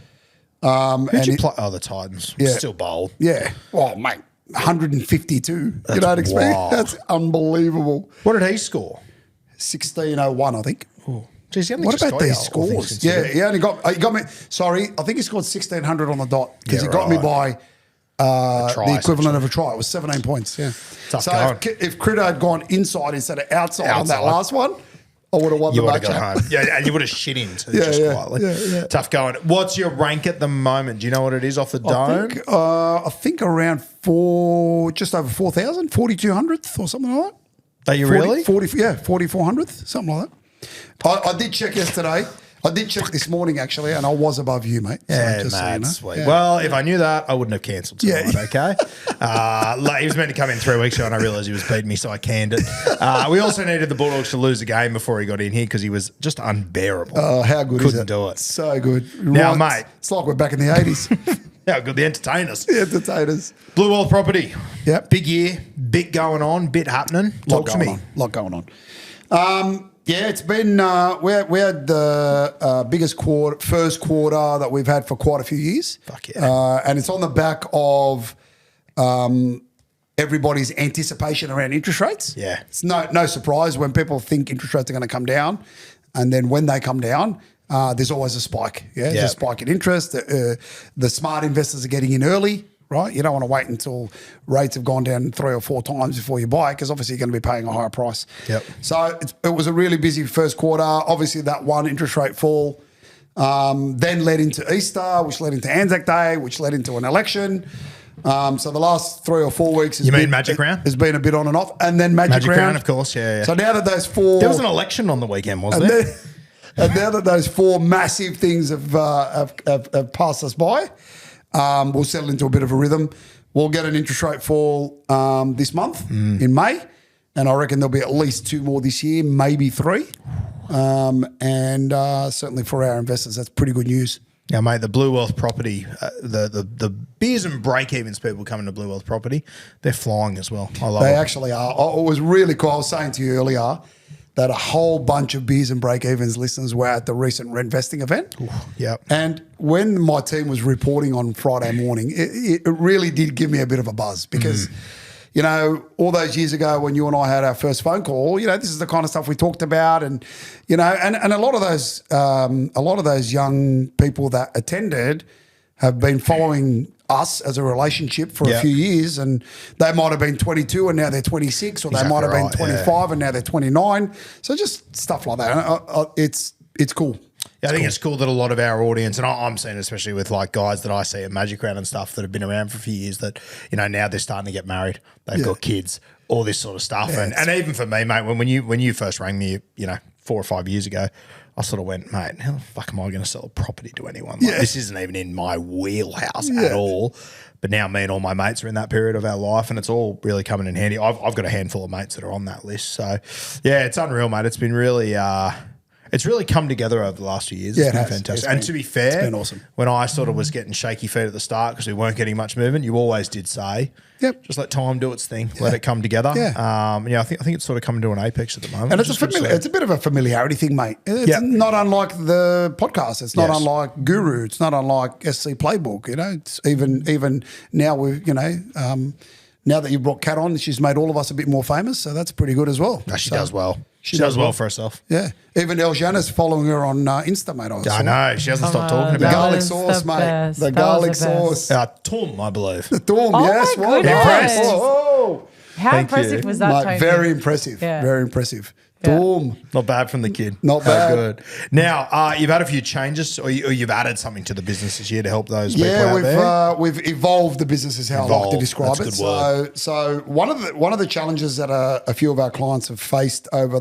Who'd you play? Oh, the Titans. Yeah. Still bold. Yeah. Oh, mate. 152. You don't expect. wild. That's unbelievable. What did he score? 1601, I think. Jeez, he only What just about got you, these all things scores? Yeah, considered. he got me. Sorry, I think he scored 1600 on the dot because Yeah, he got me right. by the equivalent of a try. It was 17 points. Yeah. Tough so going. if Critter had gone inside instead of outside on that last one, I would have won You the would have match. got home. Yeah, and you would have shit into just quietly. Tough going. What's your rank at the moment? Do you know what it is off the dome? I think around just over 4,000, 4,200th or something like that. Are you really? 4,400th, something like that. I did check yesterday. I did check this morning, actually, and I was above you, mate. Yeah, just mate, so you know. sweet. Yeah. Well, if I knew that, I wouldn't have cancelled tonight, Yeah. okay? He was meant to come in 3 weeks ago, and I realised he was beating me, so I canned it. We also needed the Bulldogs to lose a game before he got in here because he was just unbearable. Oh, how good is it? Couldn't do it. So good. Now, Right. mate. It's like we're back in the 80s. How good, the entertainers. The entertainers. Bluewealth Property. Yep. Big year, bit going on, bit happening. Talk to me. Lot going on. Yeah, it's been we had the biggest first quarter that we've had for quite a few years. Fuck yeah. And it's on the back of everybody's anticipation around interest rates. Yeah. It's no surprise when people think interest rates are going to come down, and then when they come down, there's always a spike. Yeah, there's a spike in interest. The smart investors are getting in early. Right, you don't want to wait until rates have gone down 3 or 4 times before you buy, because obviously you're going to be paying a higher price. Yep. So it was a really busy first quarter. Obviously, that one interest rate fall then led into Easter, which led into Anzac Day, which led into an election. So the last 3 or 4 weeks Magic Round? has been a bit on and off, and then Magic Round, of course. Yeah. So now that those 4, There was an election on the weekend, wasn't there? and now that those 4 massive things have passed us by. We'll settle into a bit of a rhythm. We'll get an interest rate fall this month in May, and I reckon there'll be at least 2 more this year, maybe 3. And certainly for our investors, that's pretty good news. Yeah, mate, the Bluewealth Property, the beers and break-evens people coming to Bluewealth Property, they're flying as well. I love it. They actually are. It was really cool. I was saying to you earlier that a whole bunch of beers and break-evens listeners were at the recent Renvesting event. Yep. And when my team was reporting on Friday morning, it really did give me a bit of a buzz because, you know, all those years ago when you and I had our first phone call, you know, this is the kind of stuff we talked about, and you know, and a lot of those young people that attended have been following us as a relationship for a few years, and they might have been 22 and now they're 26, or they might have been 25 and now they're 29. So just stuff like that. It's cool. Yeah, I think it's cool that a lot of our audience, and I'm seeing especially with like guys that I see at Magic Round and stuff that have been around for a few years, that, you know, now they're starting to get married, they've got kids, all this sort of stuff. Yeah, and even for me, mate, when you first rang me, you know, 4 or 5 years ago, I sort of went, mate, how the fuck am I going to sell a property to anyone? Like, this isn't even in my wheelhouse at all. But now me and all my mates are in that period of our life, and it's all really coming in handy. I've got a handful of mates that are on that list. So, yeah, it's unreal, mate. It's been really it's really come together over the last few years. It's been fantastic. And to be fair, it's been awesome. When I sort of was getting shaky feet at the start because we weren't getting much movement, you always did say, just let time do its thing, let it come together. I think it's sort of coming to an apex at the moment. And it's a bit of a familiarity thing, mate. It's not unlike the podcast. It's not unlike Guru. It's not unlike SC Playbook. You know, it's even now we've, you know, now that you brought Kat on, she's made all of us a bit more famous. So that's pretty good as well. No, she does well. She does well for herself. Yeah. Even Eljana's following her on Insta, mate. I know. She hasn't stopped talking the about garlic it. sauce, mate. The garlic sauce. Tom, I believe. Tom, Oh yes. my Well, goodness. impressed. Oh. How Thank impressive you. was that, Mate, Tony? very impressive. Yeah. Very impressive. Yeah. Tom. Not bad from the kid. Not How bad. good. Now, you've had a few changes, or you've added something to the business this year to help those people out there. Yeah, we've evolved the business is how I like to describe That's it. a good word. So one of the challenges that a few of our clients have faced over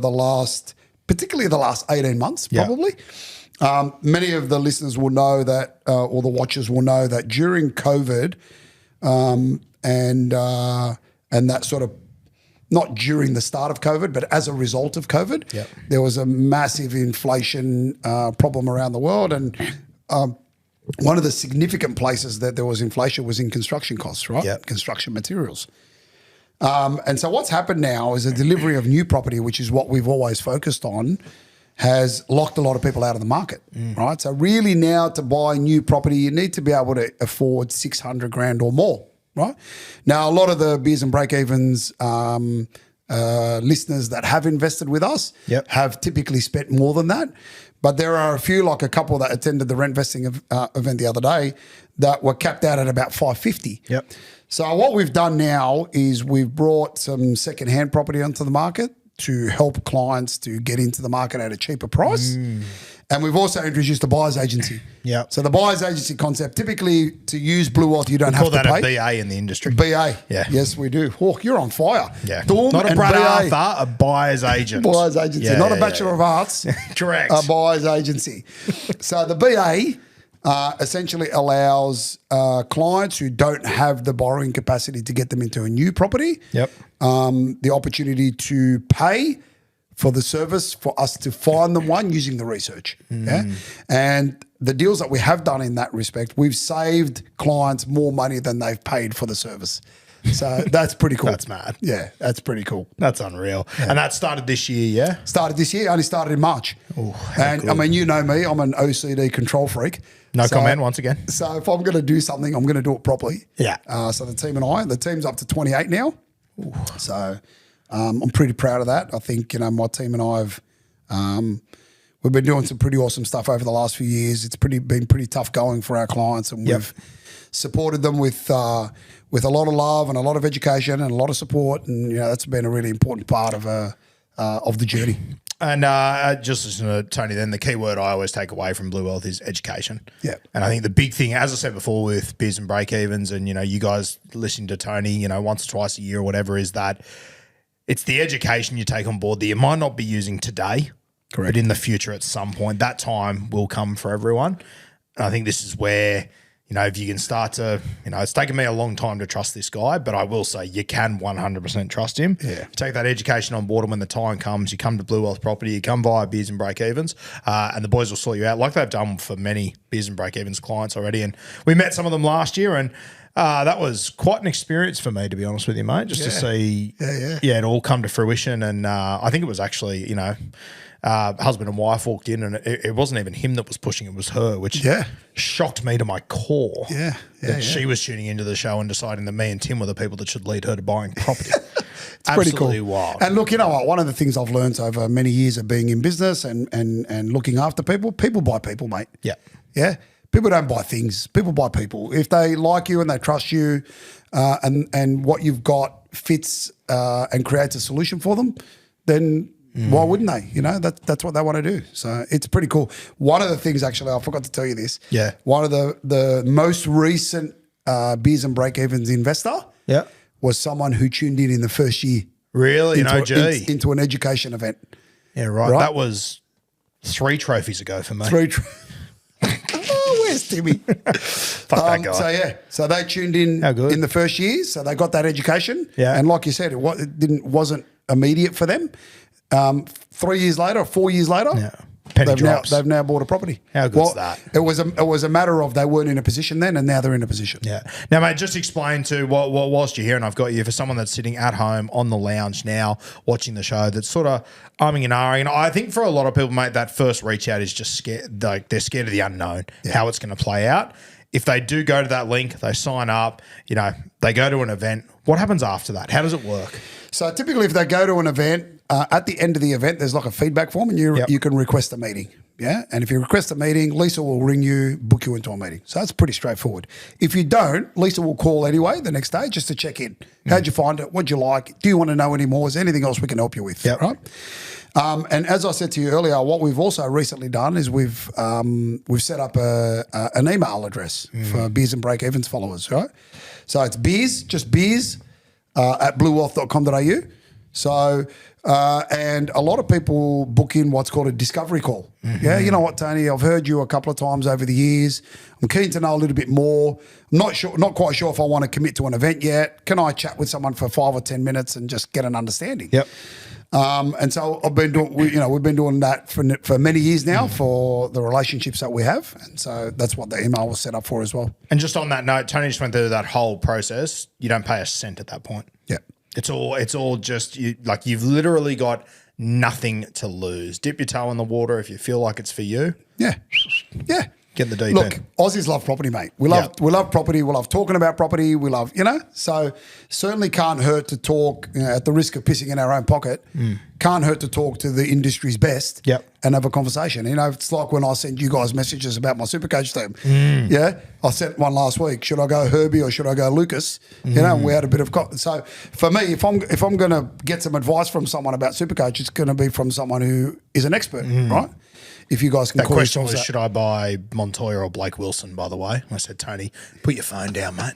particularly the last 18 months, probably. Many of the listeners will know that, or the watchers will know that during COVID, and that sort of, not during the start of COVID, but as a result of COVID, there was a massive inflation problem around the world. And one of the significant places that there was inflation was in construction costs, right? Yep. Construction materials. And so what's happened now is the delivery of new property, which is what we've always focused on, has locked a lot of people out of the market, right? So really now to buy new property, you need to be able to afford 600 grand or more, right? Now, a lot of the beers and break-evens listeners that have invested with us Yep. have typically spent more than that. But there are a few, like a couple that attended the rent vesting event the other day, that were capped out at about $550. Yep. So what we've done now is we've brought some second-hand property onto the market to help clients to get into the market at a cheaper price. And we've also introduced a buyer's agency. Yep. So the buyer's agency concept, typically to use Bluewealth, you don't have Call to that pay. a BA in the industry. BA. Yeah. Yes, we do. Hawk, you're on fire. Yeah. Dawn Not a and Brad BA. Arthur, a buyer's agent. Buyer's agency, Yeah, not a yeah, Bachelor yeah. of Arts. Correct. A buyer's agency. So the BA essentially allows clients who don't have the borrowing capacity to get them into a new property Yep. the opportunity to pay for the service for us to find them one using the research. Yeah. And the deals that we have done in that respect, we've saved clients more money than they've paid for the service. So that's pretty cool. That's mad. Yeah, that's pretty cool. That's unreal. And that started this year, yeah? Started this year, only started in March. And good. I mean, you know me, I'm an OCD control freak. No comment once again. So if I'm going to do something, I'm going to do it properly. Yeah. So the team and the team's up to 28 now. So I'm pretty proud of that. I think, my team and I have, we've been doing some pretty awesome stuff over the last few years. It's been pretty tough going for our clients, and we've supported them with a lot of love and a lot of education and a lot of support. And, that's been a really important part of the journey. And just listen to Tony, then the key word I always take away from Bluewealth is education. Yeah. And I think the big thing, as I said before, with Biz and Breakevens and, you guys listening to Tony, once or twice a year or whatever, is that it's the education you take on board that you might not be using today, Correct. but in the future at some point, that time will come for everyone. And I think this is where, if you can start to, it's taken me a long time to trust this guy, but I will say you can 100% trust him. Yeah. You take that education on board, and when the time comes, you come to Bluewealth Property, you come via Beers and Breakevens, and the boys will sort you out like they've done for many Beers and Breakevens clients already. And we met some of them last year, and that was quite an experience for me, to be honest with you, mate, just to see it all come to fruition. And I think it was actually, husband and wife walked in, and it wasn't even him that was pushing, it was her, which shocked me to my core. That she was tuning into the show and deciding that me and Tim were the people that should lead her to buying property. It's pretty cool. Absolutely wild. And look, you know what? One of the things I've learned over many years of being in business and looking after people buy people, mate. Yeah. Yeah. People don't buy things. People buy people. If they like you and they trust you and what you've got fits and creates a solution for them, then why wouldn't they? That's what they want to do. So it's pretty cool. One of the things, actually, I forgot to tell you this. Yeah. One of the most recent Beers and Breakevens investor was someone who tuned in the first year. Really? Into an education event. Yeah, right. That was 3 trophies ago for me. Oh, where's Timmy? Fuck that guy. So they tuned in How good. in the first year, so they got that education. Yeah. And like you said, it wasn't immediate for them. 3 years later, 4 years later, Penny drops. they've now bought a property. How good's that? It was a matter of they weren't in a position then, and now they're in a position. Yeah. Now, mate, just explain to whilst you're here, and I've got you, for someone that's sitting at home on the lounge now watching the show, that's sort of umming and ahhing. And I think for a lot of people, mate, that first reach out is just scared. Like, they're scared of the unknown, how it's going to play out. If they do go to that link, they sign up, they go to an event. What happens after that? How does it work? So typically, if they go to an event, at the end of the event, there's like a feedback form, and you can request a meeting. Yeah. And if you request a meeting, Lisa will ring you, book you into a meeting. So that's pretty straightforward. If you don't, Lisa will call anyway the next day just to check in. How'd you find it? What'd you like? Do you want to know any more? Is there anything else we can help you with? Yep. Right. And as I said to you earlier, what we've also recently done is we've set up an email address for Beers and Breakevens followers. Right. So it's beers at bluewealth.com.au. So, and a lot of people book in what's called a discovery call. Yeah, you know what, Tony? I've heard you a couple of times over the years. I'm keen to know a little bit more. I'm not quite sure if I want to commit to an event yet. Can I chat with someone for 5 or 10 minutes and just get an understanding? Yep. And so we've been doing that for many years now for the relationships that we have, and so that's what the email was set up for as well. And just on that note, Tony just went through that whole process. You don't pay a cent at that point. Yeah. It's all just you've literally got nothing to lose. Dip your toe in the water if you feel like it's for you. Yeah. Yeah. Get the deep Look, end. Aussies love property, mate. We love property. We love talking about property. We love, so certainly can't hurt to talk, at the risk of pissing in our own pocket, can't hurt to talk to the industry's best and have a conversation. It's like when I send you guys messages about my SuperCoach team. Yeah. I sent one last week. Should I go Herbie or should I go Lucas? And we had a bit of, so for me, if I'm going to get some advice from someone about SuperCoach, it's going to be from someone who is an expert, right? If you guys can That call question was, yourselves should I buy Montoya or Blake Wilson, by the way? I said, Tony, put your phone down, mate.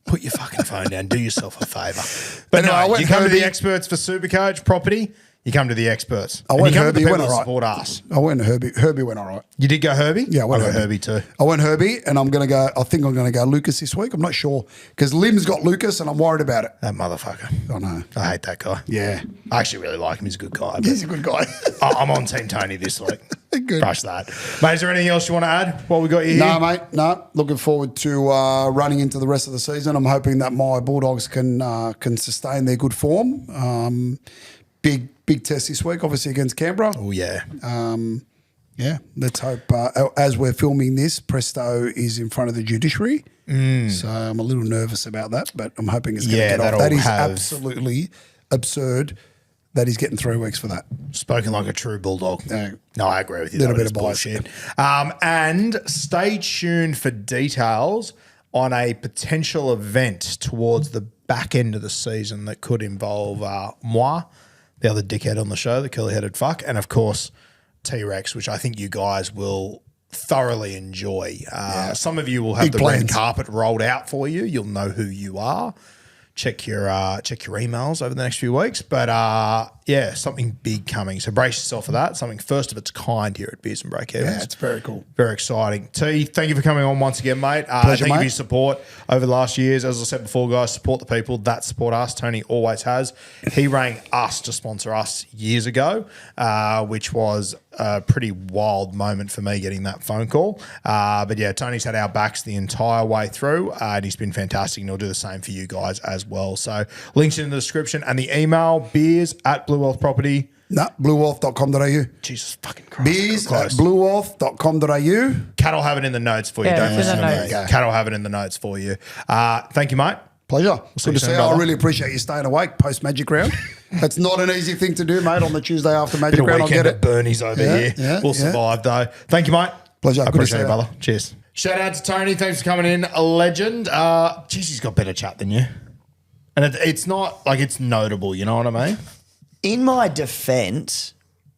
Put your fucking phone down. Do yourself a favour. But Anyway, no, you come to the Herbie. experts for SuperCoach property, you come to the experts. I And went you come Herbie, to the went people that all right. support us. I went Herbie. Herbie went all right. You did go Herbie? Yeah, I went got Herbie too. I went Herbie, and I'm going to go. I think I'm going to go Lucas this week. I'm not sure because Lim's got Lucas, and I'm worried about it. That motherfucker. I know. I hate that guy. Yeah, I actually really like him. He's a good guy. but he's a good guy. I'm on Team Tony this week. Good. Crush that. Mate, is there anything else you want to add while we got you here? No, mate. No. Looking forward to running into the rest of the season. I'm hoping that my Bulldogs can sustain their good form. Big test this week, obviously against Canberra. Oh, yeah. Yeah, let's hope. As we're filming this, Presto is in front of the judiciary, so I'm a little nervous about that. But I'm hoping it's going to get off. that'll That is have- absolutely absurd. That he's getting 3 weeks for that. Spoken like a true Bulldog. Yeah. No, I agree with you. Little That bit is of bias. bullshit. And stay tuned for details on a potential event towards the back end of the season that could involve moi, the other dickhead on the show, the curly-headed fuck, and of course T-Rex, which I think you guys will thoroughly enjoy. Some of you will have Big the red plans. carpet rolled out for you. You'll know who you are. Check your emails over the next few weeks. But something big coming. So brace yourself for that. Something first of its kind here at Beers and Breakevens. Yeah, it's very cool. Very exciting. T, thank you for coming on once again, mate. Pleasure, thank you for mate. your support over the last years. As I said before, guys, support the people that support us. Tony always has. He rang us to sponsor us years ago, which was a pretty wild moment for me getting that phone call. But yeah, Tony's had our backs the entire way through, and he's been fantastic, and he'll do the same for you guys as well. So links in the description and the email, beers@Bluewealth Property. No, bluewealth.com.au. Jesus fucking Christ. Beers got at close. bluewealth.com.au. Cat will have it in the notes for you. Yeah, Don't it's in listen the to notes. me. Cat will have it in the notes for you. Thank you, mate. Pleasure. see Good you to soon, see you. I brother. really appreciate you staying awake post Magic Round. That's not an easy thing to do, mate, on the Tuesday after Magic Bit of Round. I'll weekend get at it. Bernie's over here. We'll survive, though. Thank you, mate. Pleasure. I Good to appreciate see it, you. brother. Cheers. Shout out to Tony. Thanks for coming in. A legend. Geez, he's got better chat than you. And it's not like it's notable, you know what I mean? In my defence,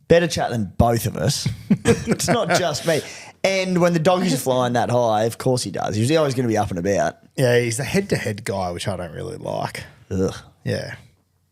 better chat than both of us. It's not just me. And when the doggies are flying that high, of course he does. He's always going to be up and about. Yeah, he's a head-to-head guy, which I don't really like. Ugh, Yeah.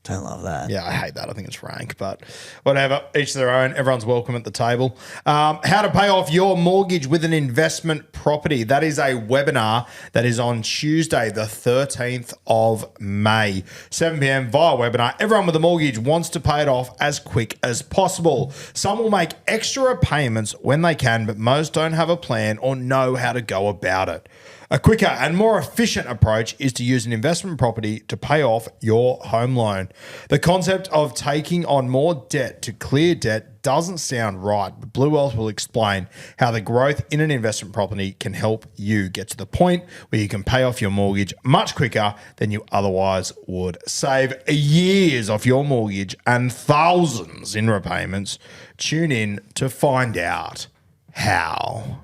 don't love that. Yeah, I hate that. I think it's rank, but whatever. Each their own. Everyone's welcome at the table. How to pay off your mortgage with an investment property. That is a webinar that is on Tuesday, the 13th of May, 7 p.m. via webinar. Everyone with a mortgage wants to pay it off as quick as possible. Some will make extra payments when they can, but most don't have a plan or know how to go about it. A quicker and more efficient approach is to use an investment property to pay off your home loan. The concept of taking on more debt to clear debt doesn't sound right, but Bluewealth will explain how the growth in an investment property can help you get to the point where you can pay off your mortgage much quicker than you otherwise would. Save years off your mortgage and thousands in repayments. Tune in to find out how.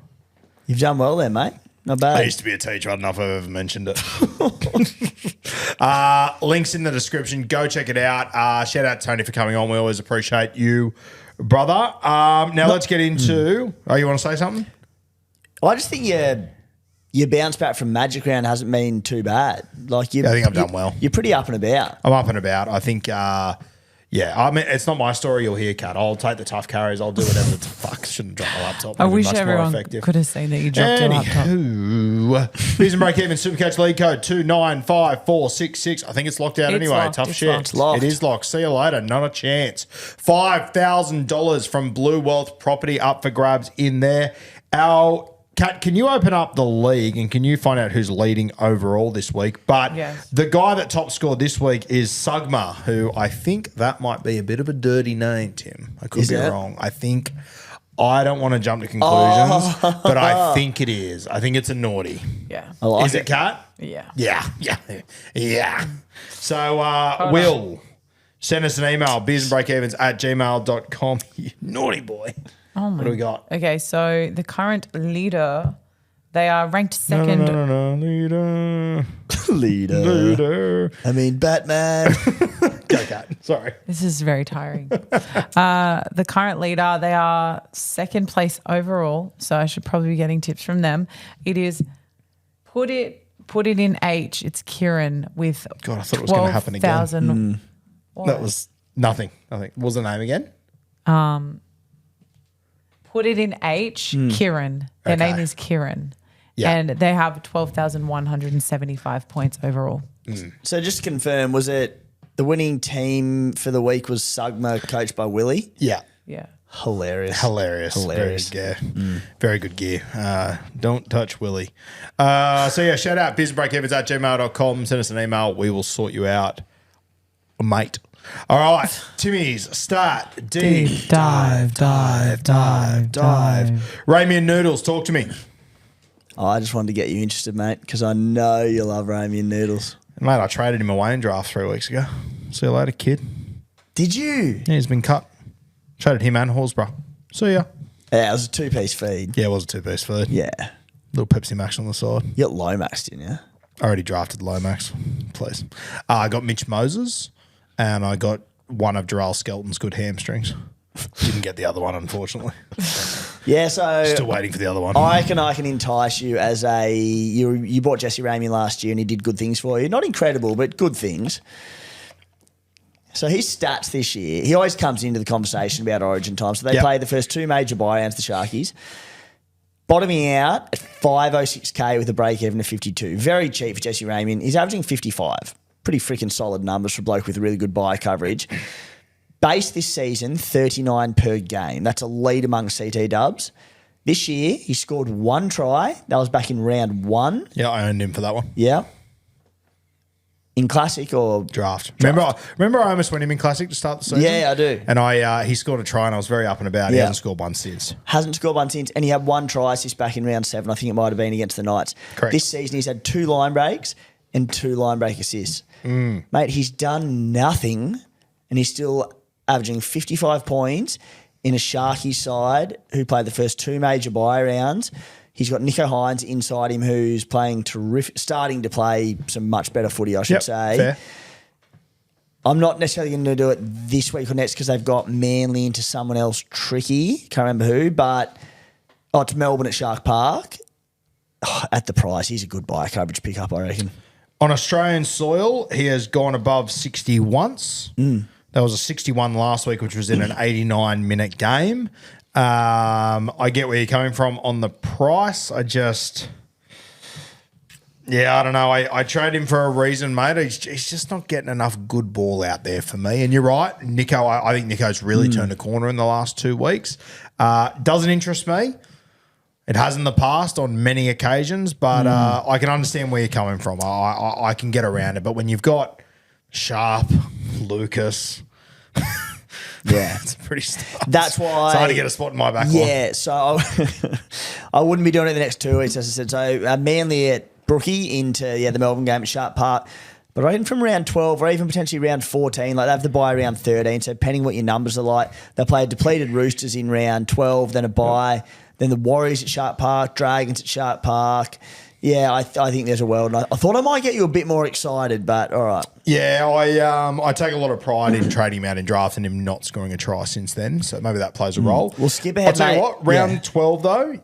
You've done well there, mate. Not I bad. used to be a teacher. I don't know if I've ever mentioned it. Links in the description. Go check it out. Shout out to Tony for coming on. We always appreciate you, brother. Now let's get into... Oh, you want to say something? I just think your bounce back from Magic Round hasn't been too bad. Like you, I think I've done well. You're pretty up and about. I'm up and about. I think... I mean, it's not my story. You'll hear, Kat. I'll take the tough carries. I'll do whatever. Fuck, shouldn't drop my laptop. I It'd be wish much more everyone effective. could have seen that you dropped your laptop. Anywho, Beers and Breakevens SuperCoach lead code 2954666. I think it's locked out It's anyway. locked. Tough It's shit. locked. It's locked. It is locked. See you later. Not a chance. $5,000 from Bluewealth Property up for grabs in there. Kat, can you open up the league and can you find out who's leading overall this week? But Yes. the guy that top scored this week is Sugma, who I think that might be a bit of a dirty name, Tim. I could Is be it? wrong. I think I don't want to jump to conclusions, but I think it is. I think it's a naughty. Yeah. I like Is it, Kat? Yeah. Yeah. So, Will, send us an email, beersandbreakevens@gmail.com. You naughty boy. Oh my. What do we got? Okay, so the current leader, they are ranked second. Leader. I mean, Batman. Go, Kat. Sorry. This is very tiring. The current leader, they are second place overall, so I should probably be getting tips from them. It is put it in H. It's Kieran with God, I thought it was going to happen again. 12,000. That was nothing. What was the name again? Put it in H. Kieran. Their Okay. name is Kieran. Yeah. And they have 12,175 points overall. So just to confirm, was it the winning team for the week was Sugma, coached by Willie? Yeah. Yeah. Hilarious. Very good gear. Very good gear. Don't touch Willie. So yeah, shout out businessbreakevens@gmail.com. Send us an email. We will sort you out, mate. All right, Timmy's start. Deep dive. Ramian Noodles, talk to me. Oh, I just wanted to get you interested, mate, because I know you love Ramian noodles. Mate, I traded him away in draft 3 weeks ago. See you later, kid. Did you? Yeah, he's been cut. Traded him and Horsburgh. See ya. Yeah, it was a 2-piece feed. Yeah, it was a 2-piece food. Yeah. Little Pepsi Max on the side. You got Lomax, didn't you? I already drafted Lomax, please. I got Mitch Moses and I got one of Jarrell Skelton's good hamstrings. Didn't get the other one, unfortunately. Yeah, so Still waiting for the other one. I can entice you as you bought Jesse Ramian last year and he did good things for you. Not incredible, but good things. So his stats this year, he always comes into the conversation about Origin time. So they played the first 2 major buy rounds, the Sharkies. Bottoming out at 506K with a break-even of 52. Very cheap for Jesse Ramian. He's averaging 55. Pretty freaking solid numbers for a bloke with really good buy coverage. Base this season, 39 per game. That's a lead among CT dubs. This year, he scored 1 try. That was back in round 1. Yeah, I owned him for that one. Yeah. In Classic or Draft. Remember I almost went him in Classic to start the season? Yeah, I do. And he scored a try and I was very up and about. He hasn't scored one since. Hasn't scored one since, and he had 1 try assist back in round 7. I think it might have been against the Knights. Correct. This season, he's had 2 line breaks and 2 line break assists. Mate, he's done nothing, and he's still averaging 55 points in a Sharky side who played the first 2 major buy rounds. He's got Nico Hines inside him who's playing terrific, starting to play some much better footy, I should say. Fair. I'm not necessarily going to do it this week or next because they've got Manly into someone else tricky. Can't remember who, but it's Melbourne at Shark Park. Oh, at the price, he's a good buy coverage pickup, I reckon. On Australian soil, he has gone above 60 once. There was a 61 last week, which was in an 89-minute game. I get where you're coming from on the price. I don't know. I trade him for a reason, mate. He's just not getting enough good ball out there for me. And you're right, Nico. I think Nico's really turned a corner in the last 2 weeks. Doesn't interest me. It has in the past on many occasions, but I can understand where you're coming from. I can get around it. But when you've got Sharpe, Lucas, Yeah. it's pretty stuff. That's why It's hard to get a spot in my back line. Yeah, so I wouldn't be doing it the next 2 weeks, as I said. So Manly at Brookie into the Melbourne game at Sharpe Park. But I reckon from round 12 or even potentially round 14, like they have the bye around 13. So depending what your numbers are like, they play depleted Roosters in round 12, then a bye, then the Warriors at Sharpe Park, Dragons at Sharpe Park. Yeah, I think there's a world. And I thought I might get you a bit more excited, but all right. Yeah, I take a lot of pride in trading him out in draft and him not scoring a try since then. So maybe that plays a role. We'll skip ahead, I'll tell you mate. what, round Yeah. 12 though,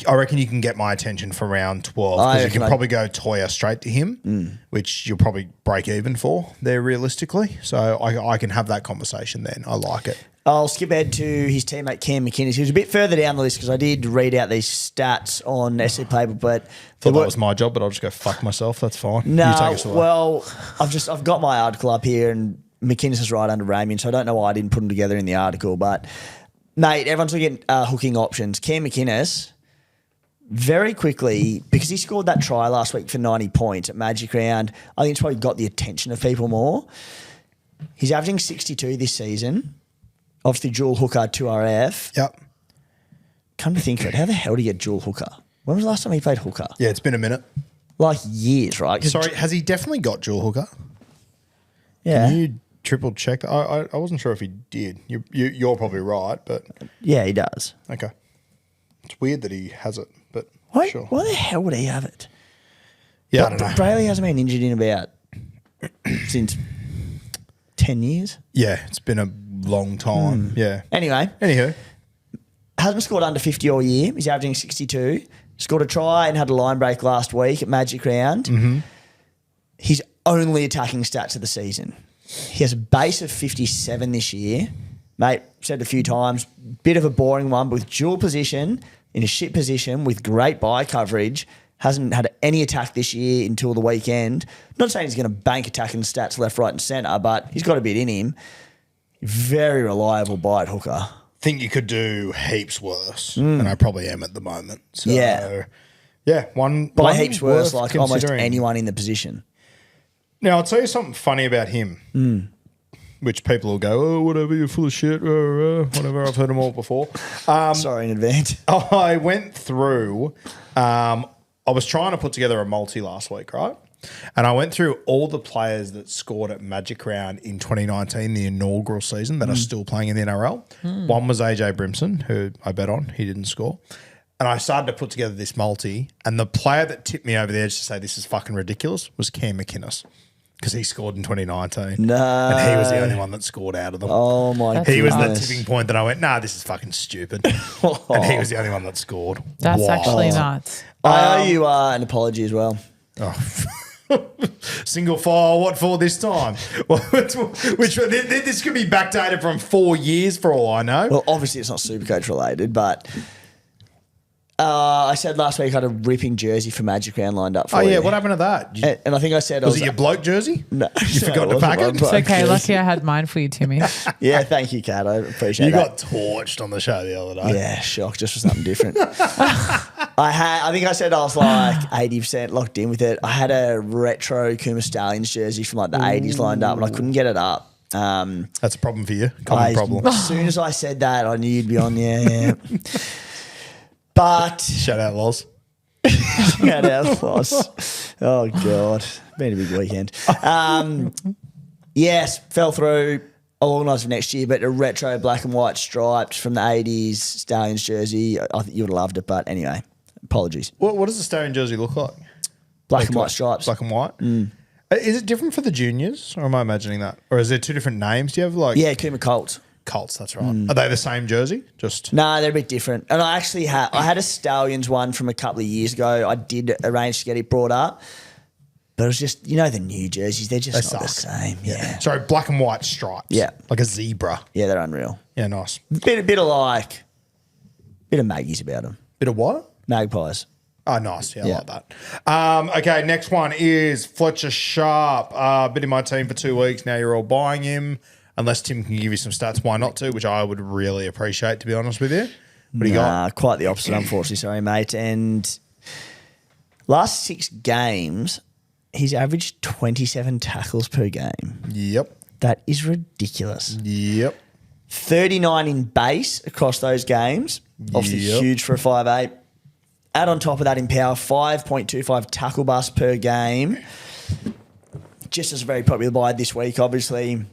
I reckon you can get my attention for round 12 I because you reckon can probably go Toya straight to him, which you'll probably break even for there realistically. So I can have that conversation then. I like it. I'll skip ahead to his teammate Cam McInnes. He was a bit further down the list because I did read out these stats on SC Playbook, but Thought that was my job, but I'll just go fuck myself. That's fine. You take no. us away. Well, I've got my article up here, and McInnes is right under Ramian, so I don't know why I didn't put them together in the article. But mate, everyone's looking at hooking options. Cam McInnes, very quickly, because he scored that try last week for 90 points at Magic Round, I think it's probably got the attention of people more. He's averaging 62 this season. Obviously, dual hooker 2RF. Yep. come to think of it, how the hell did he get dual hooker? When was the last time he played hooker? Yeah, it's been a minute. Like years, right? 'Cause Sorry, has he definitely got dual hooker? Yeah. Can you triple check that? I wasn't sure if he did. You're probably right, but Yeah, he does. okay. It's weird that he has it, but Why, sure. why the hell would he have it? Yeah, I don't know. Brayley hasn't been injured in about since 10 years. Yeah, it's been a long time. Yeah. Anyway, Anywho, hasn't scored under 50 all year. He's averaging 62. Scored a try and had a line break last week at Magic Round. Mm-hmm. His only attacking stats of the season. He has a base of 57 this year. Mate, said a few times, bit of a boring one, but with dual position, in a shit position, with great bye coverage, hasn't had any attack this year until the weekend. Not saying he's going to bank attacking stats left, right and centre, but he's got a bit in him. Very reliable bite hooker. think you could do heaps worse, and I probably am at the moment. So, Yeah. one By heaps worse, worth like almost considering. anyone in the position. Now, I'll tell you something funny about him, which people will go, oh, whatever, you're full of shit, whatever, I've heard them all before. Sorry in advance. I went through, I was trying to put together a multi last week, right? And I went through all the players that scored at Magic Round in 2019, the inaugural season, that are still playing in the NRL. One was AJ Brimson, who I bet on. He didn't score. And I started to put together this multi, and the player that tipped me over the edge to say this is fucking ridiculous was Cam McInnes, because he scored in 2019. No. And he was the only one that scored out of them. Oh, my God. He was the tipping point that I went, nah, this is fucking stupid. And he was the only one that scored. That's Wow. actually nuts. I owe you an apology as well. Single file, what for this time? Which this could be backdated from 4 years for all I know. Well, obviously it's not SuperCoach related, but I said last week I had a ripping jersey for Magic Round lined up for Oh, you. yeah, what happened to that? And I think I said Was it your bloke jersey? No. You forgot to pack it? It's okay. Lucky I had mine for you, Timmy. Yeah, thank you, Kat. I appreciate You that. got torched on the show the other day. Yeah, shock, just for something different. I think I said I was like 80% locked in with it. I had a retro Kuma Stallions jersey from like the 80s lined up, and I couldn't get it up. That's a problem for you. Common problem. As soon as I said that, I knew you'd be on. Yeah. But Shout out, Loz. yeah, that was. Oh God, been a big weekend. Yes, fell through. I'll organise for next year, but a retro black and white striped from the 80s Stallions jersey. I think you would have loved it, but anyway, apologies. What does the Stallion jersey look like? Black and white stripes. Black and white? Is it different for the juniors, or am I imagining that? Or is there two different names? Do you have like Yeah, Kuma Colts. Colts? That's right. Are they the same jersey? Just No, they're a bit different. And I actually had a Stallions one from a couple of years ago. I did arrange to get it brought up. But it was just, the new jerseys, they're just not the same. Yeah. Sorry, black and white stripes. Yeah. Like a zebra. Yeah, they're unreal. Yeah, nice. Bit of Maggies about them. Bit of what? Magpies. Oh, nice. Yeah, I Yeah. like that. Okay, next one is Fletcher Sharpe. Been in my team for 2 weeks. Now you're all buying him. Unless Tim can give you some stats, why not to? Which I would really appreciate, to be honest with you. What do you got? Quite the opposite, unfortunately. Sorry, mate. And last 6 games, he's averaged 27 tackles per game. Yep. That is ridiculous. Yep. 39 in base across those games. Obviously Yep. huge for a 5'8". Add on top of that in power, 5.25 tackle bust per game. Just as a very popular buy this week, obviously.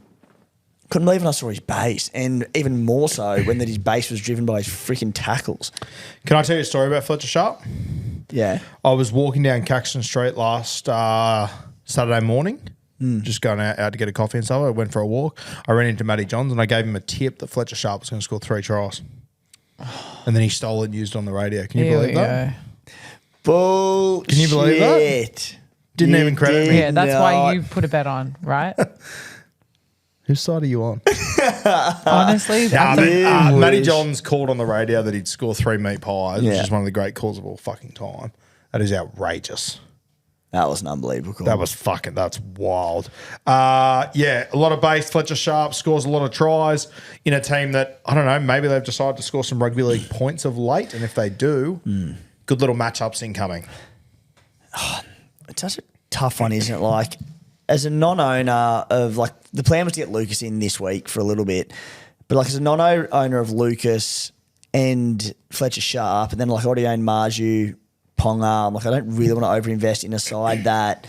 Couldn't believe when I saw his base, and even more so when that his base was driven by his freaking tackles. Can I tell you a story about Fletcher Sharpe? Yeah. I was walking down Caxton Street last Saturday morning, just going out to get a coffee and stuff. I went for a walk. I ran into Matty Johns and I gave him a tip that Fletcher Sharpe was going to score 3 tries. And then he stole it and used it on the radio. Can you Here believe we that? go. Bullshit. Can you believe that? Didn't even credit me. Yeah, that's why you put a bet on, right? Whose side are you on? Honestly, Nah, that's a- Matty Johns called on the radio that he'd score 3 meat pies, which Yeah. is one of the great calls of all fucking time. That is outrageous. That was an unbelievable call. That's wild. Yeah, a lot of base. Fletcher Sharpe scores a lot of tries in a team that, I don't know, maybe they've decided to score some rugby league points of late. And if they do, good little matchups incoming. It's such a tough one, isn't it? Like, as a non-owner of, like, the plan was to get Lucas in this week for a little bit, but like as a non-owner of Lucas and Fletcher Sharpe, and then like I already own Marju, Ponga. Like I don't really want to overinvest in a side that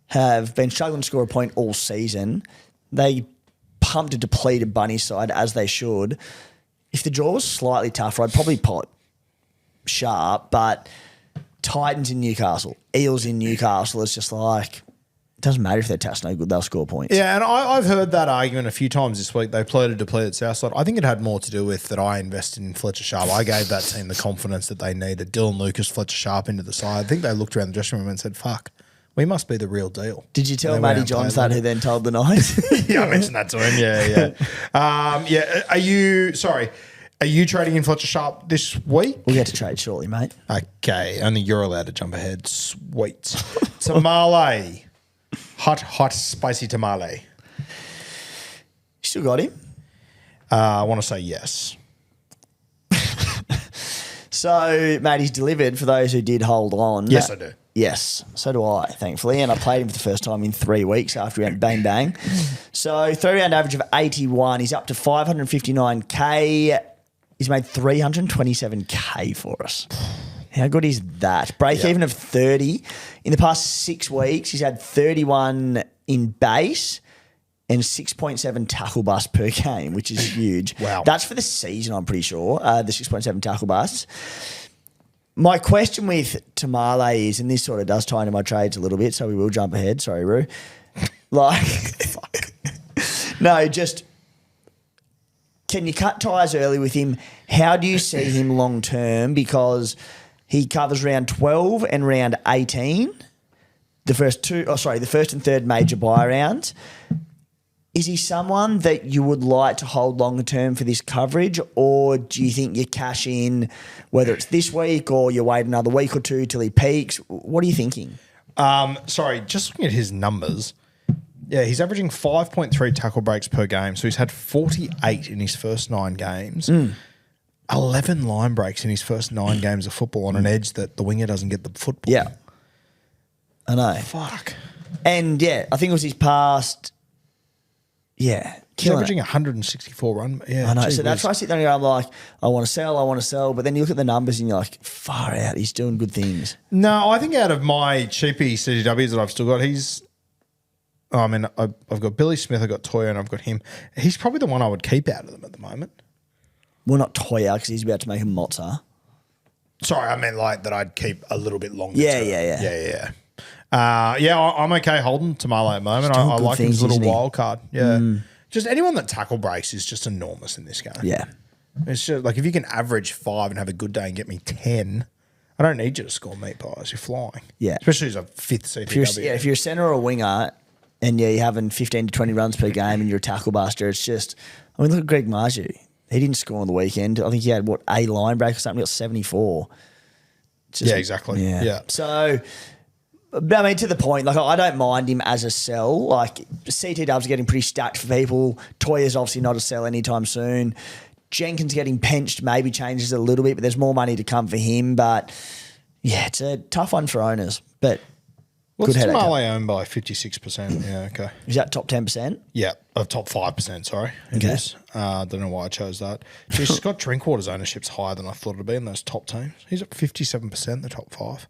have been struggling to score a point all season. They pumped a depleted Bunny side as they should. If the draw was slightly tougher, I'd probably put Sharpe, but Titans in Newcastle, Eels in Newcastle, it's just like, it doesn't matter if their test no good, they'll score points. Yeah, and I've heard that argument a few times this week. They played a depleted Southside. I think it had more to do with that I invested in Fletcher Sharpe. I gave that team the confidence that they needed. Dylan Lucas, Fletcher Sharpe into the side. I think they looked around the dressing room and said, fuck, we must be the real deal. Did you tell Matty Johns that, who then told the Knights? Yeah, I mentioned that to him. Yeah. Are you trading in Fletcher Sharpe this week? We'll get to trade shortly, mate. Okay, only you're allowed to jump ahead. Sweet. Tamale. Hot, spicy tamale. You still got him? I want to say yes. So, mate, he's delivered for those who did hold on. Yes, I do. Yes, so do I, thankfully. And I played him for the first time in 3 weeks after he went bang, bang. So 3-round average of 81. He's up to 559K. He's made 327K for us. How good is that? Break even of 30. In the past 6 weeks, he's had 31 in base and 6.7 tackle busts per game, which is huge. Wow. That's for the season, I'm pretty sure, the 6.7 tackle busts. My question with Tamale is, and this sort of does tie into my trades a little bit, so we will jump ahead. Sorry, Roo. No, just can you cut ties early with him? How do you see him long term? Because he covers round 12 and round 18, the first and third major buy rounds. Is he someone that you would like to hold longer term for this coverage, or do you think you cash in, whether it's this week or you wait another week or two till he peaks? What are you thinking? Just looking at his numbers. Yeah, he's averaging 5.3 tackle breaks per game. So he's had 48 in his first 9 games. 11 line breaks in his first 9 games of football on an edge that the winger doesn't get the football. Yeah. I know. Fuck. And yeah, I think it was his past. Yeah. He's averaging 164 run. Yeah, I know. So that's why I sit there and I'm like, I want to sell. But then you look at the numbers and you're like, far out. He's doing good things. No, I think out of my cheapy CDWs that I've still got, I've got Billy Smith, I've got Toya, and I've got him. He's probably the one I would keep out of them at the moment. Well, not Toya, because he's about to make a mozza. Sorry, I meant like that I'd keep a little bit longer. Yeah. I'm okay holding Tamale at the moment. I like his little wild card. Yeah. Just anyone that tackle breaks is just enormous in this game. Yeah. It's just like if you can average 5 and have a good day and get me 10, I don't need you to score meat pies. You're flying. Yeah. Especially as a 5th CTW. If you're a centre or a winger and you're having 15 to 20 runs per game and you're a tackle buster, it's just, look at Greg Marju. He didn't score on the weekend. I think he had, a line break or something. He got 74. Yeah, exactly. Yeah. So, I mean, to the point, like I don't mind him as a sell. Like CT Dub's getting pretty stacked for people. Toya's obviously not a sell anytime soon. Jenkins getting penched maybe changes a little bit, but there's more money to come for him. But yeah, it's a tough one for owners. But what's good headache. Tamale owned by 56%? Yeah, okay. Is that top 10%? Yeah, of top 5%, sorry. It Okay. is. Don't know why I chose that. Geez, Scott Drinkwater's ownership's higher than I thought it'd be in those top teams. He's at 57%, the top 5.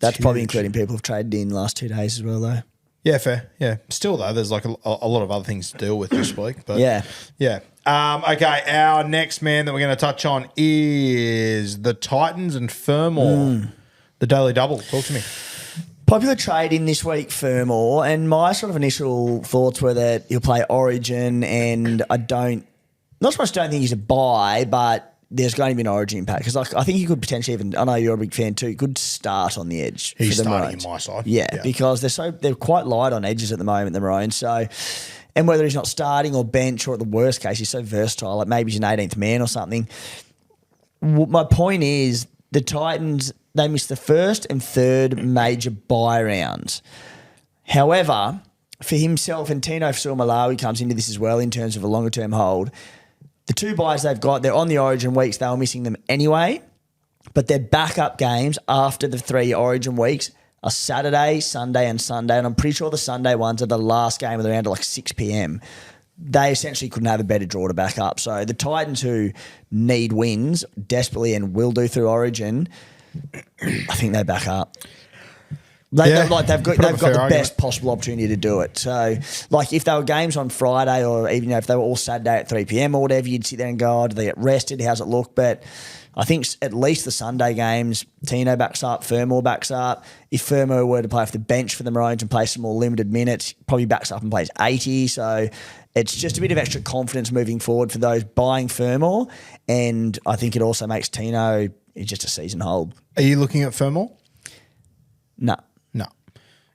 That's probably including people who've traded in the last 2 days as well, though. Yeah, fair. Yeah. Still, though, there's like a lot of other things to deal with this week. But Yeah. Yeah. Okay, our next man that we're going to touch on is the Titans and Fermor, the Daily Double. Talk to me. Popular trade in this week, Fermor, and my sort of initial thoughts were that he'll play Origin, and not so much don't think he's a buy, but there's going to be an Origin impact because I think he could potentially even, I know you're a big fan too, could start on the edge. He's for the starting Maroons. in my side. Yeah, because they're quite light on edges at the moment, the Maroons. So, and whether he's not starting or bench, or at the worst case, he's so versatile, like maybe he's an 18th man or something. My point is the Titans, they missed the first and third major buy rounds. However, for himself, and Tino Malawi comes into this as well in terms of a longer term hold, the 2 buys they've got, they're on the Origin weeks. They were missing them anyway, but their backup games after the 3 Origin weeks are Saturday, Sunday, and Sunday. And I'm pretty sure the Sunday ones are the last game of the round at like 6 p.m. they essentially couldn't have a better draw to back up. So the Titans, who need wins desperately and will do through Origin, I think they back up. They've got the best possible opportunity to do it. So, like, if there were games on Friday, or even if they were all Saturday at 3 p.m. or whatever, you'd sit there and go, oh, do they get rested? How's it look? But I think at least the Sunday games, Tino backs up, Fermor backs up. If Fermor were to play off the bench for the Maroons and play some more limited minutes, probably backs up and plays 80. So it's just a bit of extra confidence moving forward for those buying Fermor. And I think it also makes Tino just a season hold. Are you looking at Fermor? No.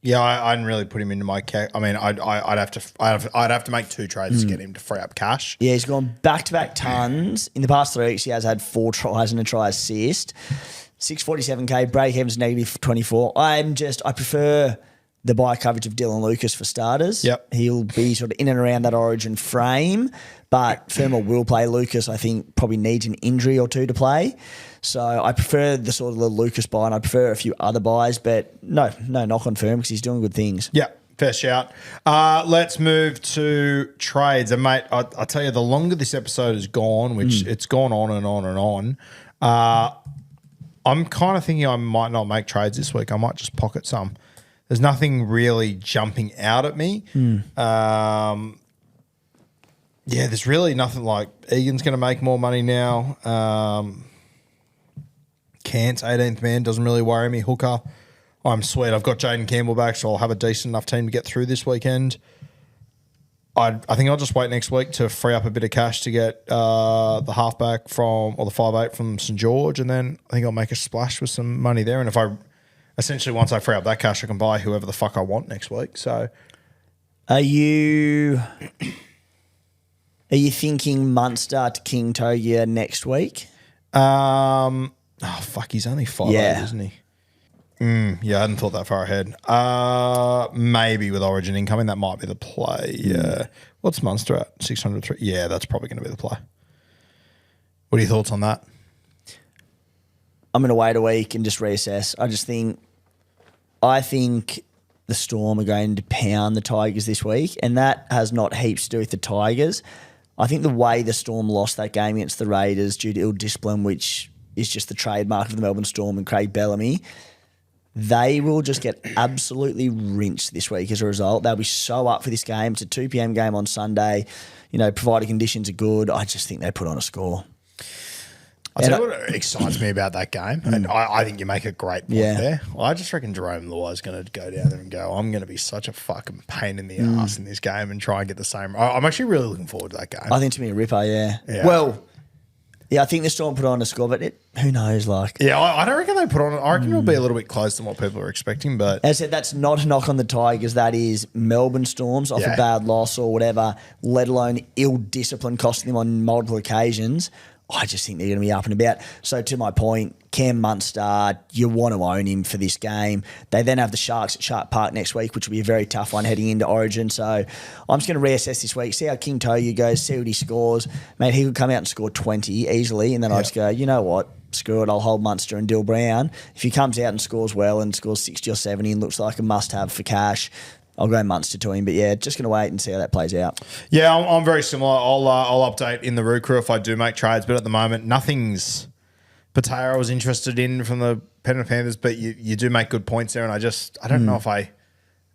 Yeah, I didn't really put him into my I mean, I'd have to make 2 trades to get him to free up cash. Yeah, he's gone back-to-back tons. In the past 3 weeks, he has had 4 tries and a try assist. 647k, Breakevens -24. I prefer the buy coverage of Dylan Lucas for starters. Yep. He'll be sort of in and around that Origin frame, but Fermor will play. Lucas, I think, probably needs an injury or 2 to play. So I prefer the sort of the Lucas buy, and I prefer a few other buys, but no knock on Fermor because he's doing good things. Yeah, fair shout. Let's move to trades. And, mate, I tell you, the longer this episode has gone, which it's gone on and on and on, I'm kind of thinking I might not make trades this week. I might just pocket some. There's nothing really jumping out at me. Yeah, there's really nothing like Egan's going to make more money now. Cant's 18th man doesn't really worry me. Hooker, I'm sweet. I've got Jaden Campbell back, so I'll have a decent enough team to get through this weekend. I think I'll just wait next week to free up a bit of cash to get the halfback the 5'8" from St George, and then I think I'll make a splash with some money there. And if once I free up that cash, I can buy whoever the fuck I want next week. So, are you thinking Munster to King Togia next week? Oh, fuck, he's only 5'8", isn't he? Yeah, I hadn't thought that far ahead. Maybe with Origin incoming, that might be the play. Yeah. What's Munster at? 603? Yeah, that's probably going to be the play. What are your thoughts on that? I'm going to wait a week and just reassess. I think the Storm are going to pound the Tigers this week, and that has not heaps to do with the Tigers. I think the way the Storm lost that game against the Raiders due to ill discipline, which is just the trademark of the Melbourne Storm and Craig Bellamy, they will just get absolutely rinsed this week as a result. They'll be so up for this game. It's a 2 p.m. game on Sunday. Provided conditions are good, I just think they put on a score. I'll tell you what excites me about that game, and I think you make a great point there. I just reckon Jerome Luai is going to go down there and go, I'm going to be such a fucking pain in the ass in this game and try and get the same. I'm actually really looking forward to that game. I think to me a ripper, yeah. Well, I think the Storm put on a score, but who knows? I don't reckon they put on. I reckon it'll be a little bit closer than what people are expecting. But as I said, that's not a knock on the Tigers. That is Melbourne Storms off a bad loss or whatever, let alone ill discipline costing them on multiple occasions. I just think they're going to be up and about. So to my point, Cam Munster, you want to own him for this game. They then have the Sharks at Sharpe Park next week, which will be a very tough one heading into Origin. So I'm just going to reassess this week, see how King Toya goes, see what he scores. Mate, he could come out and score 20 easily, and then I just go, you know what? Screw it, I'll hold Munster and Dill Brown. If he comes out and scores well and scores 60 or 70 and looks like a must-have for cash, I'll go Munster to him. But yeah, just going to wait and see how that plays out. Yeah, I'm very similar. I'll update in the Root Crew if I do make trades, but at the moment, nothing's Patera I was interested in from the Penrith Panthers, but you do make good points there, and I don't know if I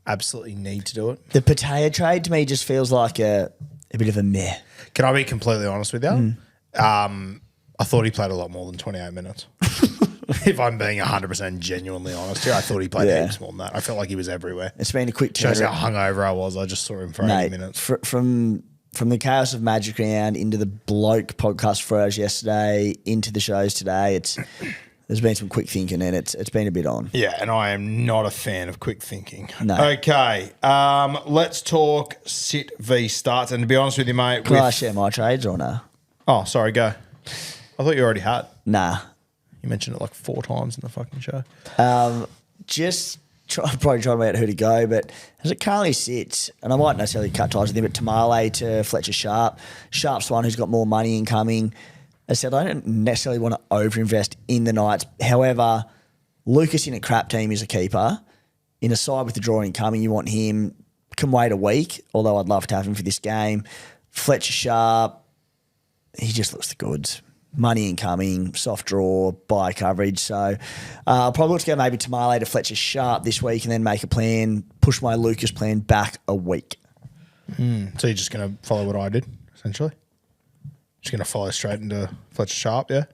absolutely need to do it. The Patera trade to me just feels like a bit of a meh. Can I be completely honest with you? I thought he played a lot more than 28 minutes. If I'm being 100% genuinely honest here, I thought he played heaps more than that. I felt like he was everywhere. It's been a quick turnaround. Shows how hungover I was. I just saw him for 80 minutes. From the chaos of Magic Round into the bloke podcast for us yesterday, into the shows today, there's been some quick thinking and it's been a bit on. Yeah, and I am not a fan of quick thinking. No. Okay, let's talk sit v starts. And to be honest with you, mate. Can I share my trades or no? Oh, sorry, go. I thought you already had. Nah. You mentioned it like 4 times in the fucking show. Probably trying to work out who to go, but as it currently sits, and I might necessarily cut ties with him, but Tamale to Fletcher Sharpe. Sharpe's the one who's got more money incoming. As I said, I don't necessarily want to overinvest in the Knights. However, Lucas in a crap team is a keeper. In a side with the draw incoming, you want him. Can wait a week, although I'd love to have him for this game. Fletcher Sharpe, he just looks the goods. Money incoming, soft draw, buy coverage. So I'll probably look to go maybe Tamale to Fletcher Sharpe this week and then make a plan, push my Lucas plan back a week. So you're just going to follow what I did, essentially? Just going to follow straight into Fletcher Sharpe, yeah?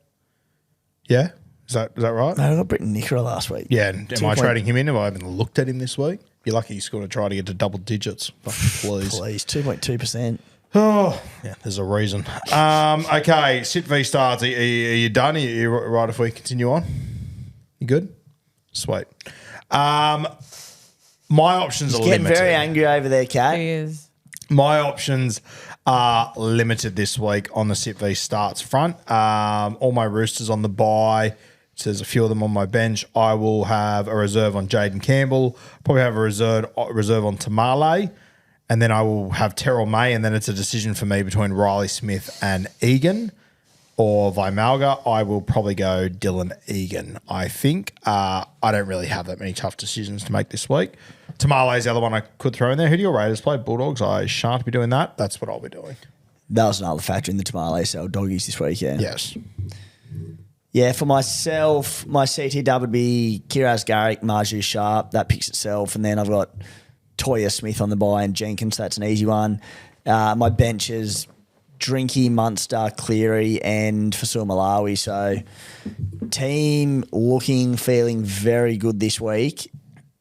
Yeah? Is that right? No, I got Britton Nickera last week. Yeah, and am I trading him in? Have I even looked at him this week? You're lucky he's going to try to get to double digits. Please. Please, 2.2%. Oh, yeah, there's a reason. Okay, sit v starts. Are you done? Are you right if we continue on? You good? Sweet. My options are Getting limited. very angry over there, Kat. He is. My options are limited this week on the sit v starts front. All my Roosters on the bye. So there's a few of them on my bench. I will have a reserve on Jaden Campbell. Probably have a reserve on Tamale. And then I will have Terrell May. And then it's a decision for me between Riley Smith and Egan or Vimalga. I will probably go Dylan Egan, I think. I don't really have that many tough decisions to make this week. Tamale is the other one I could throw in there. Who do your Raiders play? Bulldogs. I shan't be doing that. That's what I'll be doing. That was another factor in the Tamale sell doggies this week, yeah. Yes. Yeah, for myself, my CTW would be Kiraz Garrick, Marju Sharpe. That picks itself. And then I've got Toya Smith on the bye and Jenkins. That's an easy one. My bench is Drinky, Munster, Cleary, and Fasul Malawi. So team feeling very good this week.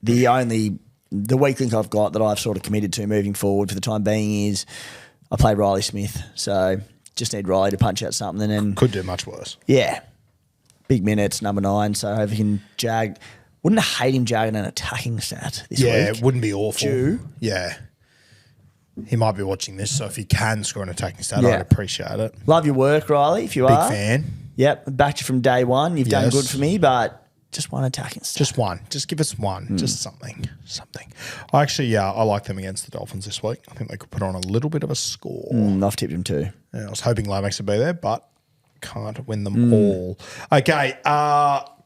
The weak link I've got that I've sort of committed to moving forward for the time being is I play Riley Smith. So just need Riley to punch out something. And Could do much worse. yeah, big minutes, number 9. So I hope he can jag. Wouldn't hate him jagging an attacking stat this week. Yeah, it wouldn't be awful. Jew. Yeah. He might be watching this, so if he can score an attacking stat, Yeah. I'd appreciate it. Love your work, Riley, if you Big are. fan. Yep, backed you from day one. You've done Yes. good for me, but just one attacking stat. Just one. Just give us one. Just something. I actually, I like them against the Dolphins this week. I think they could put on a little bit of a score. I've tipped him too. Yeah, I was hoping Lomax would be there, but can't win them all. Okay,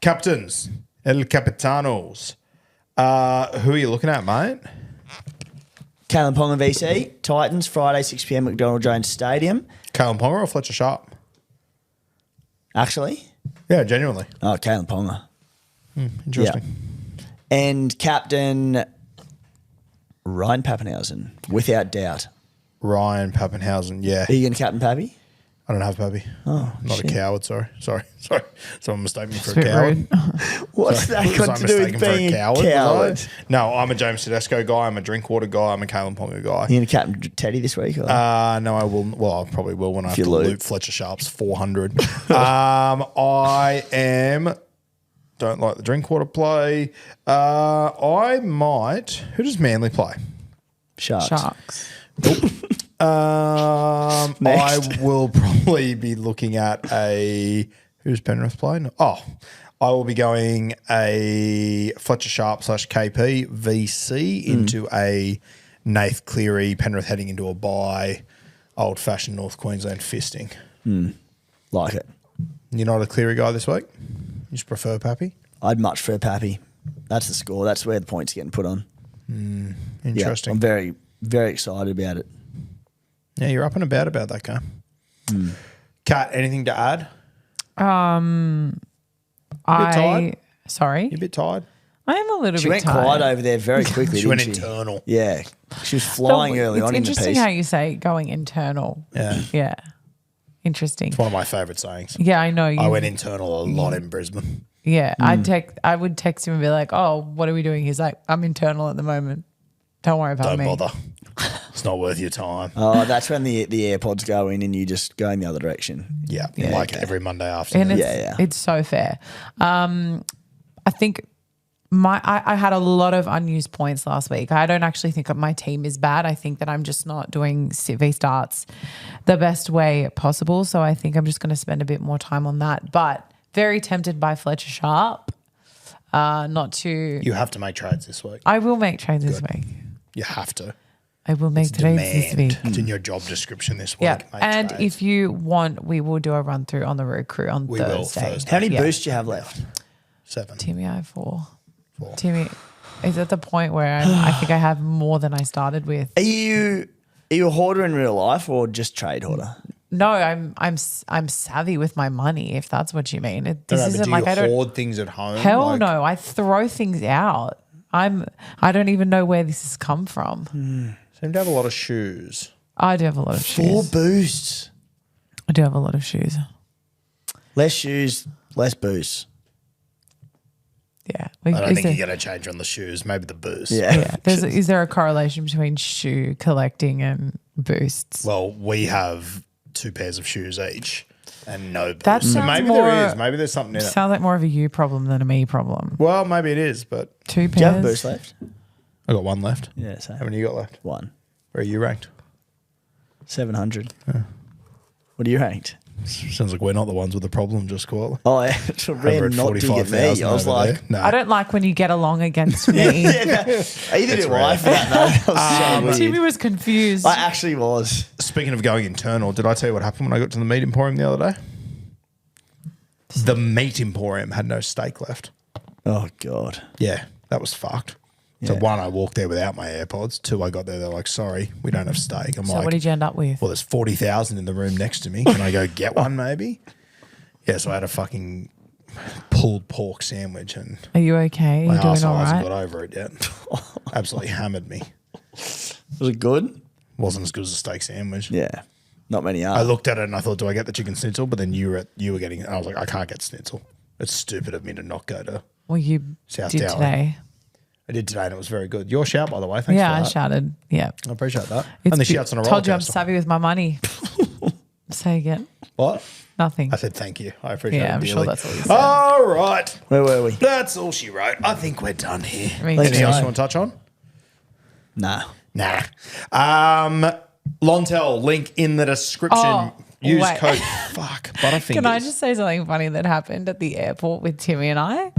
captains. El Capitanos. Who are you looking at, mate? Kalen Ponga VC, Titans, Friday, 6 p.m. McDonald Jones Stadium. Kalen Ponga or Fletcher Sharpe? Actually? Yeah, genuinely. Oh, Kalen Ponga. Interesting. And captain Ryan Pappenhausen, without doubt. Ryan Pappenhausen, yeah. Are you going to captain Pappy? I don't have Pappy. Oh, Not shit. a coward, sorry. Someone mistaken me for It's a a bit coward. rude. What's that Was got I to do with mistaken for being a was coward? I? No, I'm a James Tedesco guy. I'm a Drinkwater guy. I'm a Kalen Ponga guy. You going to captain Teddy this week? Or? No, I will. Well, I probably will when I have you to loot. loot Fletcher Sharpe's 400. I don't like the Drinkwater play. I might. Who does Manly play? Sharks. Sharks. I Next. will probably be looking at who's Penrith playing? Oh, I will be going a Fletcher Sharpe / KP VC into a Nath Cleary, Penrith heading into a bye, old fashioned North Queensland fisting. Like it. You're not a Cleary guy this week? You just prefer Pappy? I'd much prefer Pappy. That's the score. That's where the points are getting put on. Interesting. Yeah, I'm very, very excited about it. Yeah, you're up and about that guy. Kat, anything to add? Sorry. You a bit tired? I am a little She bit went tired. quiet over there very quickly. She went didn't internal. Yeah. She was flying early on in the interesting piece. how you say going internal. Yeah. Yeah. Interesting. It's one of my favourite sayings. Yeah, I know. I went internal a lot in Brisbane. Yeah, I would text him and be like, "Oh, what are we doing?" He's like, "I'm internal at the moment. Don't worry about Don't me." bother. It's not worth your time. Oh, that's when the AirPods go in and you just go in the other direction. Yeah, Yeah, like okay. every Monday And afternoon. it's so fair. I think I had a lot of unused points last week. I don't actually think my team is bad. I think that I'm just not doing CV starts the best way possible. So I think I'm just going to spend a bit more time on that. But very tempted by Fletcher Sharpe. Not to. You have to make trades this week. I will make trades this week. You have to. I will make trades this Demand. week. It's in your job description this week. Yeah, Make and trades. if you want, we will do a run through on the road crew on We will Thursday. Thursday. How many Yeah. boosts do you have left? 7. Timmy, I have 4. 4. Timmy is at the point where I think I have more than I started with. Are you Are you a hoarder in real life or just trade hoarder? No, I'm savvy with my money, if that's what you mean. This But isn't do like you I don't. hoard things at home? Hell Like, no, I throw things out. I don't even know where this has come from. Seem to have a lot of shoes. I do have a lot of 4 shoes. boosts. I do have a lot of shoes. Less shoes, less boosts. Yeah. I don't think you're going to change on the shoes. Maybe the boost. Yeah. Is there a correlation between shoe collecting and boosts? Well, we have 2 pairs of shoes each and no boost. That So sounds maybe more- there is. Maybe there's something in it. Sounds like more of a you problem than a me problem. Well, maybe it is, but 2 Do you have a pairs. boost left? I got 1 left. Yeah, so How many you got left? 1. Where are you ranked? 700. What are you ranked? Sounds like we're not the ones with the problem, just quietly. Oh, yeah. It's a random not to get me. I was like, no. I don't like when you get along against me. either do I for that. No, that was so Timmy weird. was confused. I actually was. Speaking of going internal, did I tell you what happened when I got to the meat emporium the other day? The meat emporium had no steak left. Oh, God. Yeah, that was fucked. So Yeah. 1, I walked there without my AirPods. 2, I got there. They're like, sorry, we don't have steak. I'm so like, what did you end up with? well, there's 40,000 in the room next to me. Can I go get one maybe? Yeah, so I had a fucking pulled pork sandwich and Are you okay? Are my you doing arsehole all hasn't right? got over it yet. Absolutely hammered me. Was it good? Wasn't as good as a steak sandwich. Yeah. Not many are. I looked at it and I thought, do I get the chicken schnitzel? But then you were getting it. I was like, I can't get schnitzel. It's stupid of me to not go to. Well, you South did Tower. today. I did today and it was very good. Your shout, by the way. Thanks Yeah, for I that. shouted. Yeah. I appreciate that. And the shouts on a roller Told you I'm coaster. savvy with my money. Say again. What? Nothing. I said thank you. I appreciate it. Yeah, I'm dearly. sure that's all you said. All right. Where were we? That's all she wrote. I think we're done here. I mean, Anything so. else you want to touch on? Nah. Nah. Lontel, link in the description. Oh, Use wait. code Butterfingers. Can I just say something funny that happened at the airport with Timmy and I?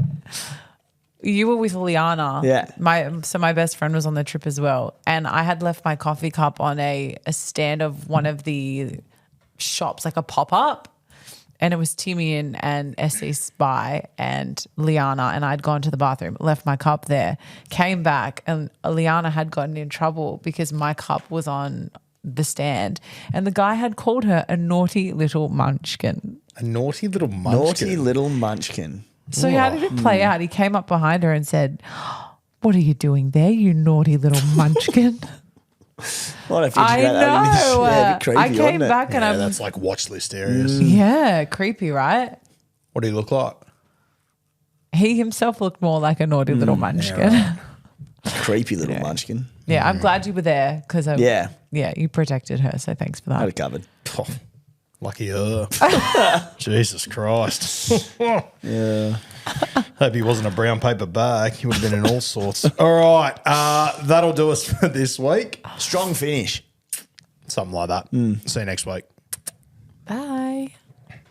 You were with Liana. Yeah. My best friend was on the trip as well. And I had left my coffee cup on a stand of one of the shops, like a pop-up. And it was Timmy and SC Spy and Liana, and I'd gone to the bathroom, left my cup there, came back, and Liana had gotten in trouble because my cup was on the stand, and the guy had called her a naughty little munchkin. A naughty little munchkin. Naughty little munchkin. So how did it play out? He came up behind her and said, "What are you doing there, you naughty little munchkin?" What if I know. Yeah, a bit creepy, I came wasn't it? back and Yeah, I'm that's like watch list areas. yeah, creepy, right? What do you look like? He himself looked more like a naughty little munchkin. right. Creepy little munchkin. Yeah, I'm glad you were there because Yeah. you protected her. So thanks for Had that. it covered. Oh, lucky her. Jesus Christ. Yeah. Hope he wasn't a brown paper bag. He would have been in all sorts. All right. That'll do us for this week. Strong finish. Something like that. See you next week. Bye.